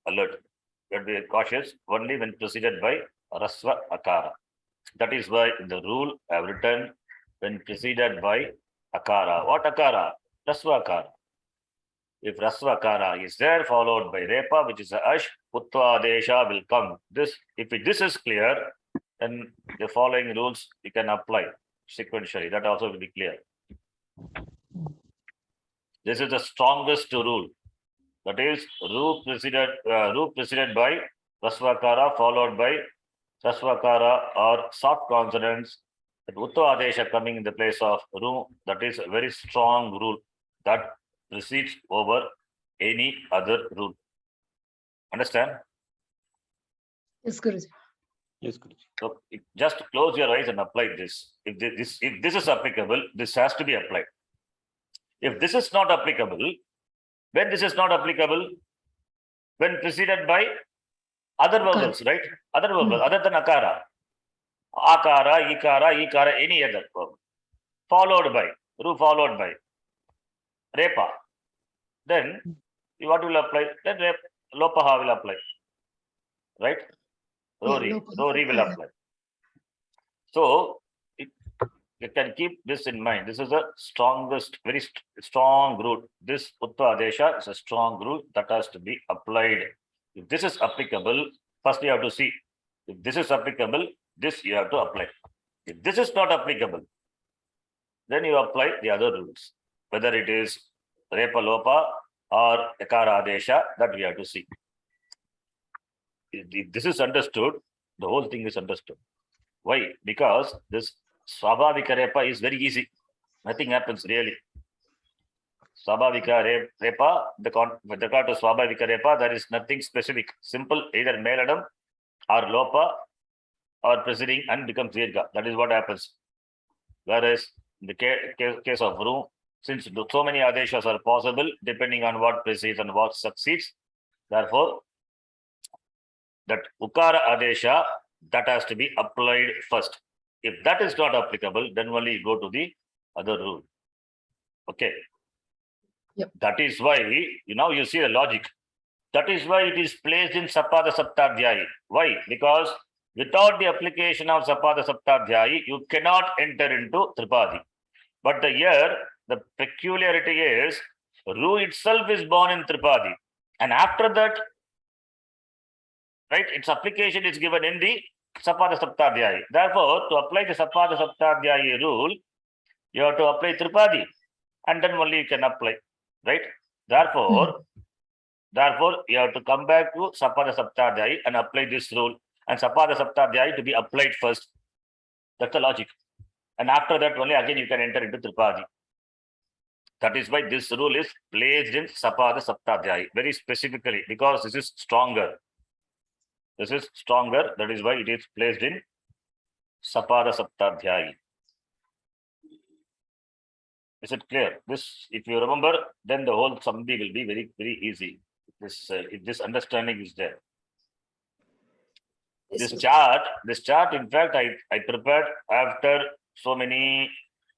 alert. You have to be cautious only when preceded by rasva akara. That is why in the rule I have written when preceded by akara. What akara? Rasva akara. If rasva akara is there, followed by repa, which is a ash, utva adesha will come. This is clear, then the following rules we can apply sequentially. That also will be clear. This is the strongest rule. That is ru preceded by rasvakara, followed by rasvakara or soft consonants. That utva adesha coming in the place of ru. That is a very strong rule that precedes over any other rule. Understand? Yes, Guruji. Yes, Guruji. So just close your eyes and apply this. If this is applicable, this has to be applied. If this is not applicable, when this is not applicable, when preceded by other vowels, right? Other vowels, other than akara. Akara, ikara, any other verb. Followed by, followed by repa. Then what will apply? Then lopaha will apply. Right? Rori will apply. So you can keep this in mind. This is the strongest, very strong root. This Uttva Adesha is a strong root that has to be applied. If this is applicable, first you have to see. If this is applicable, this you have to apply. If this is not applicable, then you apply the other rules. Whether it is Repa Lopa or Ekara Adesha, that we have to see. If this is understood, the whole thing is understood. Why? Because this Swabhavika Repa is very easy. Nothing happens really. Swabhavika Repa, with regard to Swabhavika Repa, there is nothing specific. Simple, either Meladam or Lopa or preceding and becomes Dirgha. That is what happens. Whereas in the case of Ru, since so many Adeshas are possible, depending on what precedes and what succeeds, therefore, that Ukara Adesha, that has to be applied first. If that is not applicable, then only you go to the other rule. Okay. Yep. That is why, now you see the logic. That is why it is placed in Sapada Saptadhyayi. Why? Because without the application of Sapada Saptadhyayi, you cannot enter into Tripadi. But the peculiarity is, Ru itself is born in Tripadi. And after that, right, its application is given in the Sapada Saptadhyayi. Therefore, to apply the Sapada Saptadhyayi rule, you have to apply Tripadi. And then only you can apply. Right? Therefore, you have to come back to Sapada Saptadhyayi and apply this rule. And Sapada Saptadhyayi to be applied first. That's the logic. And after that, only again you can enter into Tripadi. That is why this rule is placed in Sapada Saptadhyayi, very specifically, because this is stronger. This is stronger. That is why it is placed in Sapada Saptadhyayi. Is it clear? This, if you remember, then the whole Sandhi will be very, very easy. If this understanding is there. This chart, in fact, I prepared after so many,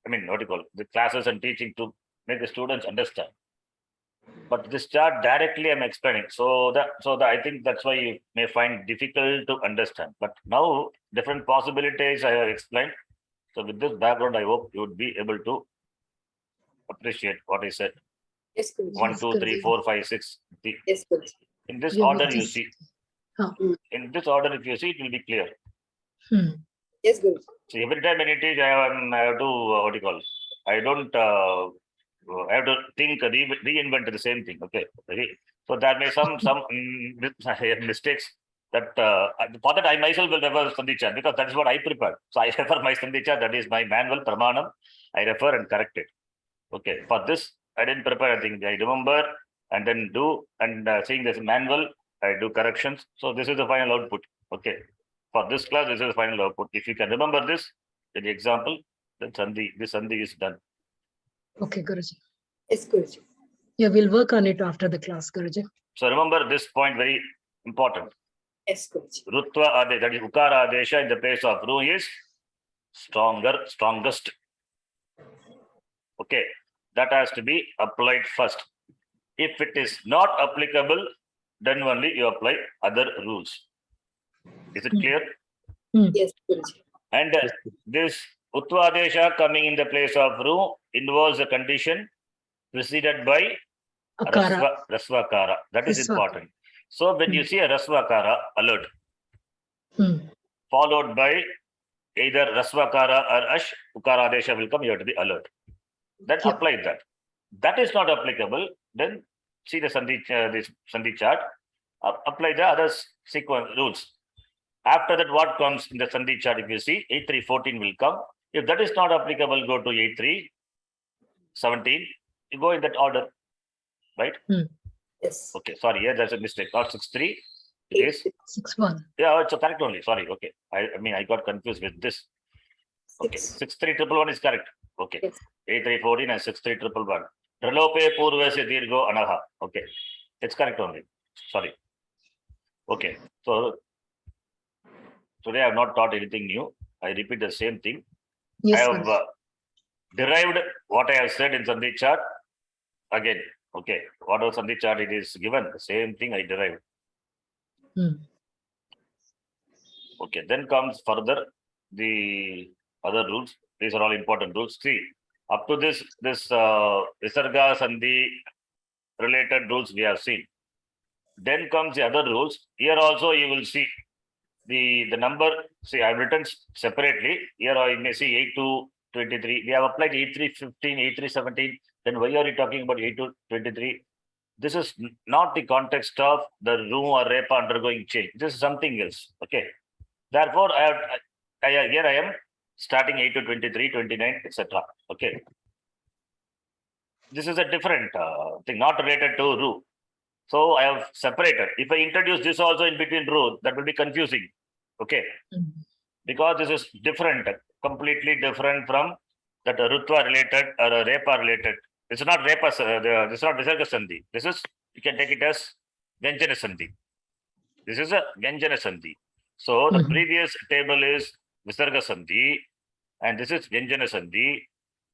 the classes and teaching to make the students understand. But this chart directly I'm explaining. So I think that's why you may find difficult to understand. But now different possibilities I have explained. So with this background, I hope you would be able to appreciate what I said. Yes, Guruji. 1, 2, 3, 4, 5, 6. Yes, Guruji. In this Yeah, order, with you this- see. Hmm. In this order, if you see, it will be clear. Yes, Guruji. So every time when it is, I have to, I don't I have to think, reinvent the same thing. Okay. So there may some mistakes that for that I myself will refer Sandhi because that is what I prepared. So I refer my Sandhi, that is my manual Pramanam. I refer and correct it. Okay. For this, I didn't prepare anything. I remember and then do, and seeing this manual, I do corrections. So this is the final output. Okay. For this class, this is the final output. If you can remember this, in the example, then this Sandhi is done. Okay, Guruji. Yes, Guruji. Yeah, we'll work on it after the class, Guruji. So remember this point, very important. Yes, Guruji. Rutva Adesha, that is Ukara Adesha in the place of Ru is strongest. Okay, that has to be applied first. If it is not applicable, then only you apply other rules. Is it clear? Yes, Guruji. And this Utva Adesha coming in the place of Ru involves a condition preceded by Akara. Rasvakara. That is Rasvakara. important. So when you see a Rasvakara, alert. Followed by either Rasvakara or Ash, Ukara Adesha will come, you have to be alert. Then apply that. That is not applicable, then see the Sandhi chart, apply the other sequence rules. After that, what comes in the Sandhi chart, if you see, 8314 will come. If that is not applicable, go to 8317. You go in that order, right? Yes. Okay, sorry, here there's a mistake. Not 63, it is 6-1. Yeah, it's a correct only. Sorry, okay. I got confused with this. Okay, 63111 is correct. Okay, Yes. 8314 and 63111. Pralope purvasya dirgo anaha. Okay, it's correct only. Sorry. Okay, so today I have not taught anything new. I repeat the same thing. Yes, I have Guruji. derived what I have said in Sandhi chart again. Okay, whatever Sandhi chart it is given, the same thing I derived. Hmm. Okay, then comes further the other rules. These are all important rules. See, up to this Visarga Sandhi related rules we have seen. Then comes the other rules. Here also you will see the number. See, I've written separately. Here I may see 8 to 23. We have applied 8315, 8317. Then why are you talking about 8 to 23? This is not the context of the room or repa undergoing change. This is something else. Okay. Therefore, here I am starting 8 to 23, 29, etc. Okay. This is a different thing, not related to Ru. So I have separated. If I introduce this also in between Ru, that will be confusing. Okay. Because this is different, completely different from that Rutva related or Repa related. This is not Repa, this is not Visarga Sandhi. This is, you can take it as Vyanjana Sandhi. This is a Vyanjana Sandhi. So the previous table is Visarga Sandhi and this is Vyanjana Sandhi.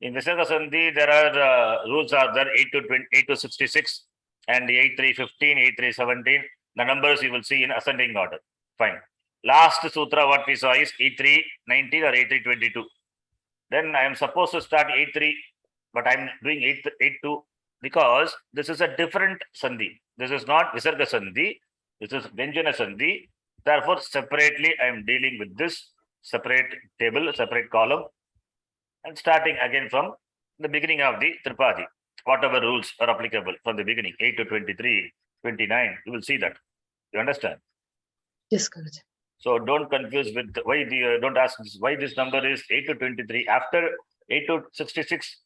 In Visarga Sandhi, there are rules are there 8 to 20, 8 to 66 and 8315, 8317. The numbers you will see in ascending order. Fine. Last sutra what we saw is 8319 or 8322. Then I am supposed to start 83, but I am doing 82 because this is a different Sandhi. This is not Visarga Sandhi. This is Vyanjana Sandhi. Therefore, separately I am dealing with this separate table, separate column, and starting again from the beginning of the Tripadi. Whatever rules are applicable from the beginning, 8 to 23, 29, you will see that. You understand? Yes, Guruji. So don't confuse with why don't ask this, why this number is 8 to 23. After 8 to 66,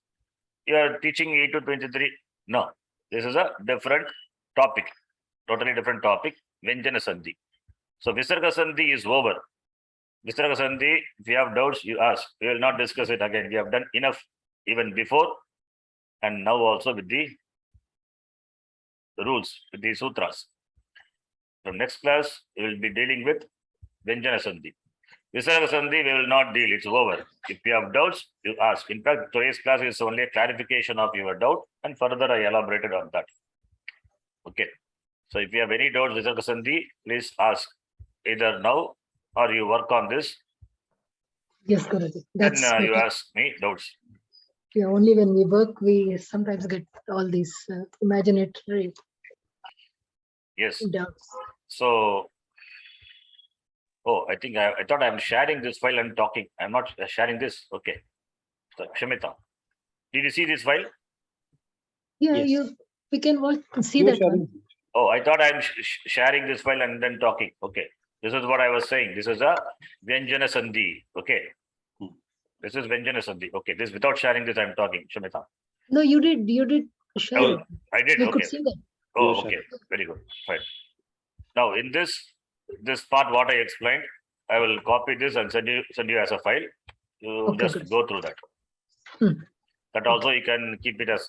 you are teaching 8 to 23. No, this is a different topic, totally different topic, Vyanjana Sandhi. So Visarga Sandhi is over. Visarga Sandhi, if you have doubts, you ask. We will not discuss it again. We have done enough even before and now also with the rules, with the sutras. From next class, we will be dealing with Vyanjana Sandhi. Visarga Sandhi, we will not deal. It's over. If you have doubts, you ask. In fact, today's class is only a clarification of your doubt and further I elaborated on that. Okay. So if you have any doubts, Visarga Sandhi, please ask either now or you work on this. Yes, Guruji. Then That's you okay. ask me doubts. Yeah, only when we work, we sometimes get all these imaginary Yes. doubts. So, oh, I think I thought I'm sharing this file and talking. I'm not sharing this. Okay. So, Shamita, did you see this file? Yeah, Yes. we can watch and see You are that one. sharing. Oh, I thought I'm sharing this file and then talking. Okay. This is what I was saying. This is a Vyanjana Sandhi. Okay. This is Vyanjana Sandhi. Okay. This without sharing this, I'm talking. Shamita. No, you did share Oh, it. I did. We Okay. could see that. Oh, You okay. Very good. Fine. Now, in this part, what I explained, I will copy this and send you as a file. You Okay, just good. go through that. That also you can keep it as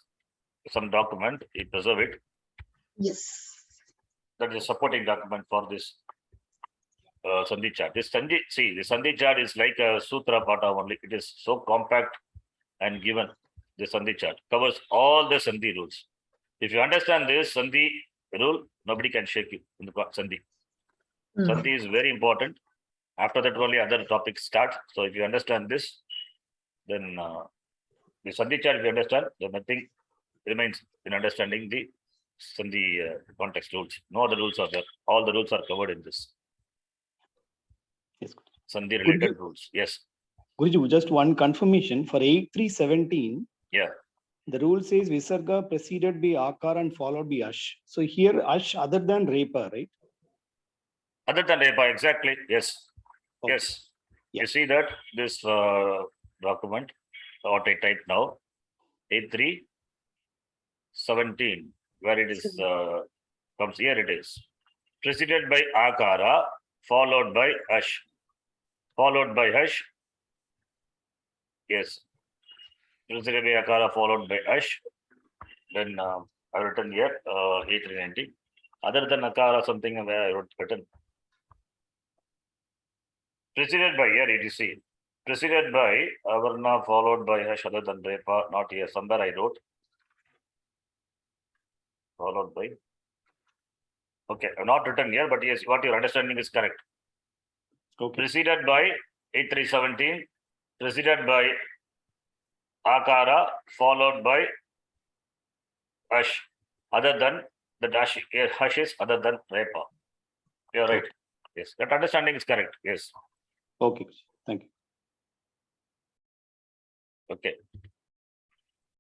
some document. You preserve it. Yes. That is a supporting document for this Sandhi chart. This Sandhi, see, the Sandhi chart is like a sutra pata only. It is so compact and given. The Sandhi chart covers all the Sandhi rules. If you understand this Sandhi rule, nobody can shake you in the Sandhi. Sandhi is very important. After that, only other topics start. So if you understand this, then the Sandhi chart, if you understand, then nothing remains in understanding the Sandhi context rules. No other rules are there. All the rules are covered in this. Yes. Sandhi related rules. Yes. Guruji, just one confirmation for 8317. Yeah. The rule says Visarga preceded by Akar and followed by Ash. So here Ash other than Repa, right? Other than Repa, exactly. Yes. Okay. Yes. Yeah. You see that this document, what I type now, A317, where it is comes here, it is preceded by Akara, followed by Ash. Followed by Ash. Yes. Preceded by Akara, followed by Ash. Then I written here A390. Other than Akara, something where I written. Preceded by here, etc. Preceded by Avarna, followed by Hash other than Repa, not here. Somewhere I wrote. Followed by. Okay, not written here, but yes, what your understanding is correct. Okay. Preceded by 8317, preceded by Akara, followed by Hash, other than the dash, Hash is other than Repa. You're right. Yes, that understanding is correct. Yes. Okay. Thank you. Okay.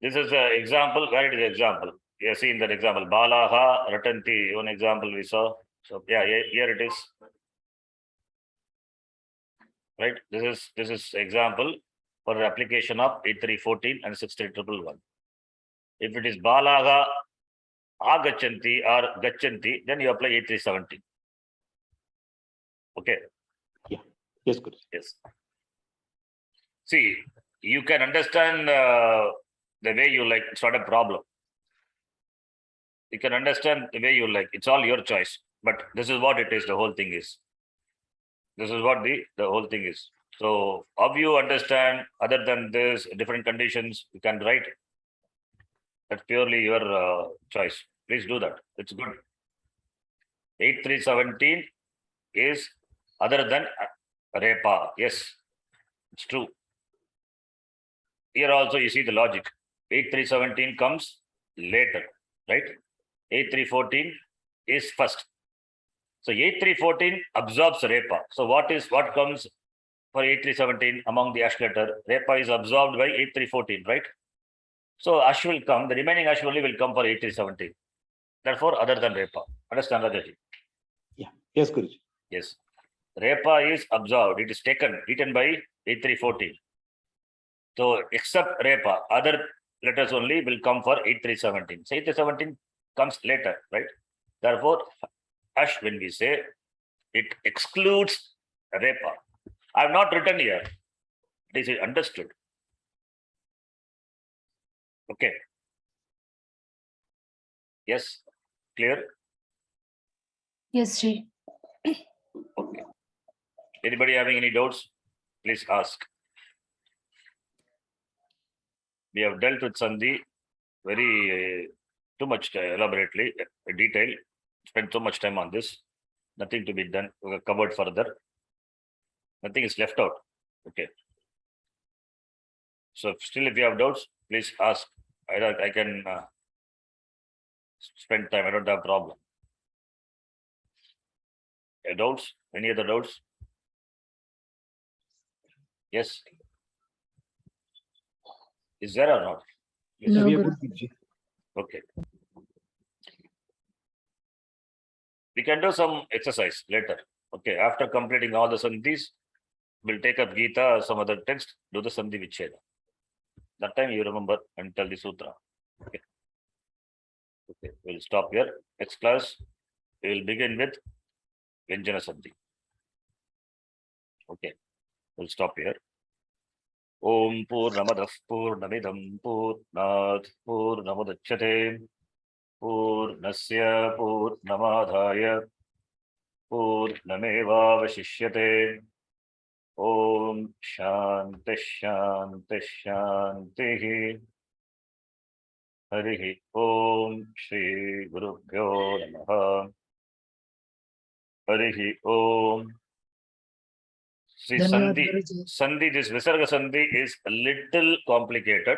This is an example. Where it is example? You see in that example, Balaha Ratanti, one example we saw. So yeah, here it is. Right. This is example for the application of 8314 and 63111. If it is Balaha Agachanti or Gachanti, then you apply 8370. Okay. Yes, Guruji. Yes. See, you can understand the way you like. It's not a problem. You can understand the way you like. It's all your choice. But this is what it is. The whole thing is. This is what the whole thing is. So, how you understand other than this, different conditions, you can write. That's purely your choice. Please do that. It's good. 8317 is other than Repa. Yes, it's true. Here also you see the logic. 8317 comes later, right? 8314 is first. So 8314 absorbs Repa. So what comes for 8317 among the Ash letter? Repa is absorbed by 8314, right? So Ash will come, the remaining Ash only will come for 8317. Therefore, other than Repa. Understand, Rajaji? Yeah. Yes, Guruji. Yes. Repa is absorbed. It is eaten by 8314. So except Repa, other letters only will come for 8317. So 8317 comes later, right? Therefore, Ash, when we say, it excludes Repa. I have not written here. This is understood. Okay. Yes. Clear? Yes, Ji. Okay. Anybody having any doubts? Please ask. We have dealt with Sandhi very too much elaborately, detail. Spent so much time on this. Nothing to be done, covered further. Nothing is left out. Okay. So if you have doubts, please ask. I can spend time. I don't have problem. Doubts? Any other doubts? Yes. Is there or not? Yes. No, We are Guru. good, Guruji. Okay. We can do some exercise later. Okay. After completing all the sandhis, we'll take up Gita or some other text, do the sandhi vicheda. That time you remember and tell the sutra. Okay. Okay. We'll stop here. Next class, we will begin with Vyanjana Sandhi. Okay. We'll stop here. Om Purnamadah Purnamidam Purnat Purnamudachyate Purnasya Purnamadhaya Purnamevavashishyate. Om Shanti Shanti Shanti. Harihi Om Shri Gurubhyo Namaha. Harihi Om. See, Dhanyavad, Sandhi, Guruji. Sandhi, this Visarga Sandhi is a little complicated.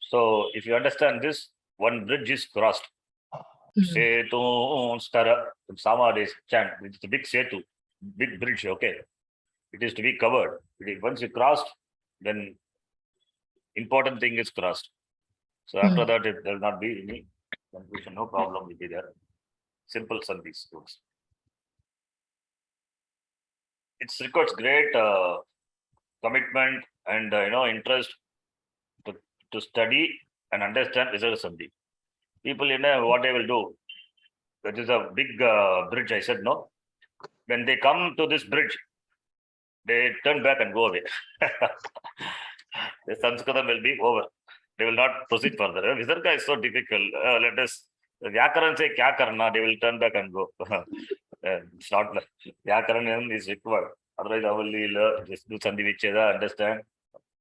So, if you understand this, one bridge is crossed. Setu Stara, Samadis chant, it's a big Setu, big bridge, okay. It is to be covered. Once you crossed, then important thing is crossed. So after that, there will not be any confusion, no problem will be there. Simple Sandhis. It requires great commitment and interest to study and understand Visarga Sandhi. People, what they will do. That is a big bridge. I said no. When they come to this bridge, they turn back and go away. The Saṃskṛtam will be over. They will not proceed further. Visarga is so difficult. Let us, Vyakaran say kya karna, they will turn back and go. It's not like Vyakaran is required. Otherwise, I will just do Sandhi Vicheda, understand.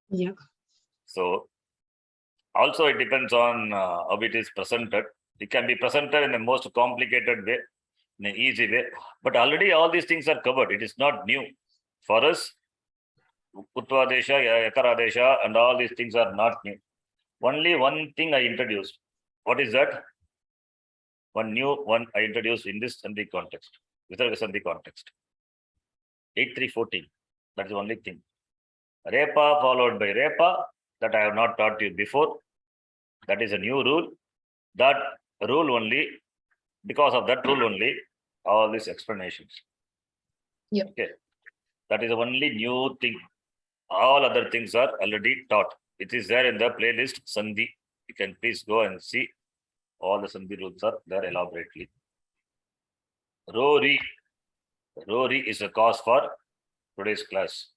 Yeah. So, also it depends on how it is presented. It can be presented in the most complicated way, in an easy way. But already all these things are covered. It is not new. For us, Uttvadesha, Yakaradesha, and all these things are not new. Only one thing I introduced. What is that? One new one I introduced in this Sandhi context, Visarga Sandhi context. 8314. That's the only thing. Repa followed by Repa, that I have not taught you before. That is a new rule. That rule only, because of that rule only, all these explanations. Yep. Okay. That is the only new thing. All other things are already taught. It is there in the playlist Sandhi. You can please go and see. All the Sandhi rules are there elaborately. Rori. Rori is a cause for today's class.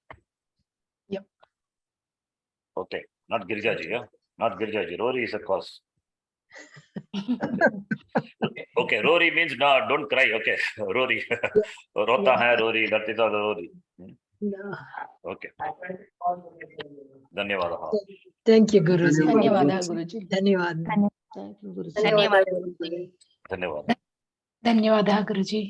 Yep. Okay. Not Girjaji. Yeah? Not Girjaji. Rori is a cause. Okay. Rori means no, don't cry. Okay. Rori. Rota hai Rori. That is all the Rori. No. Okay. Dhanyavadaha. Thank you, Guruji. ಧನ್ಯವಾದ ಗುರುಜಿ. Dhanyawad. Thank you, ಗುರುಜಿ. ಧನ್ಯವಾದ ಗುರುಜಿ. Dhanyavadaha. ಧನ್ಯವಾದ ಗುರುಜಿ.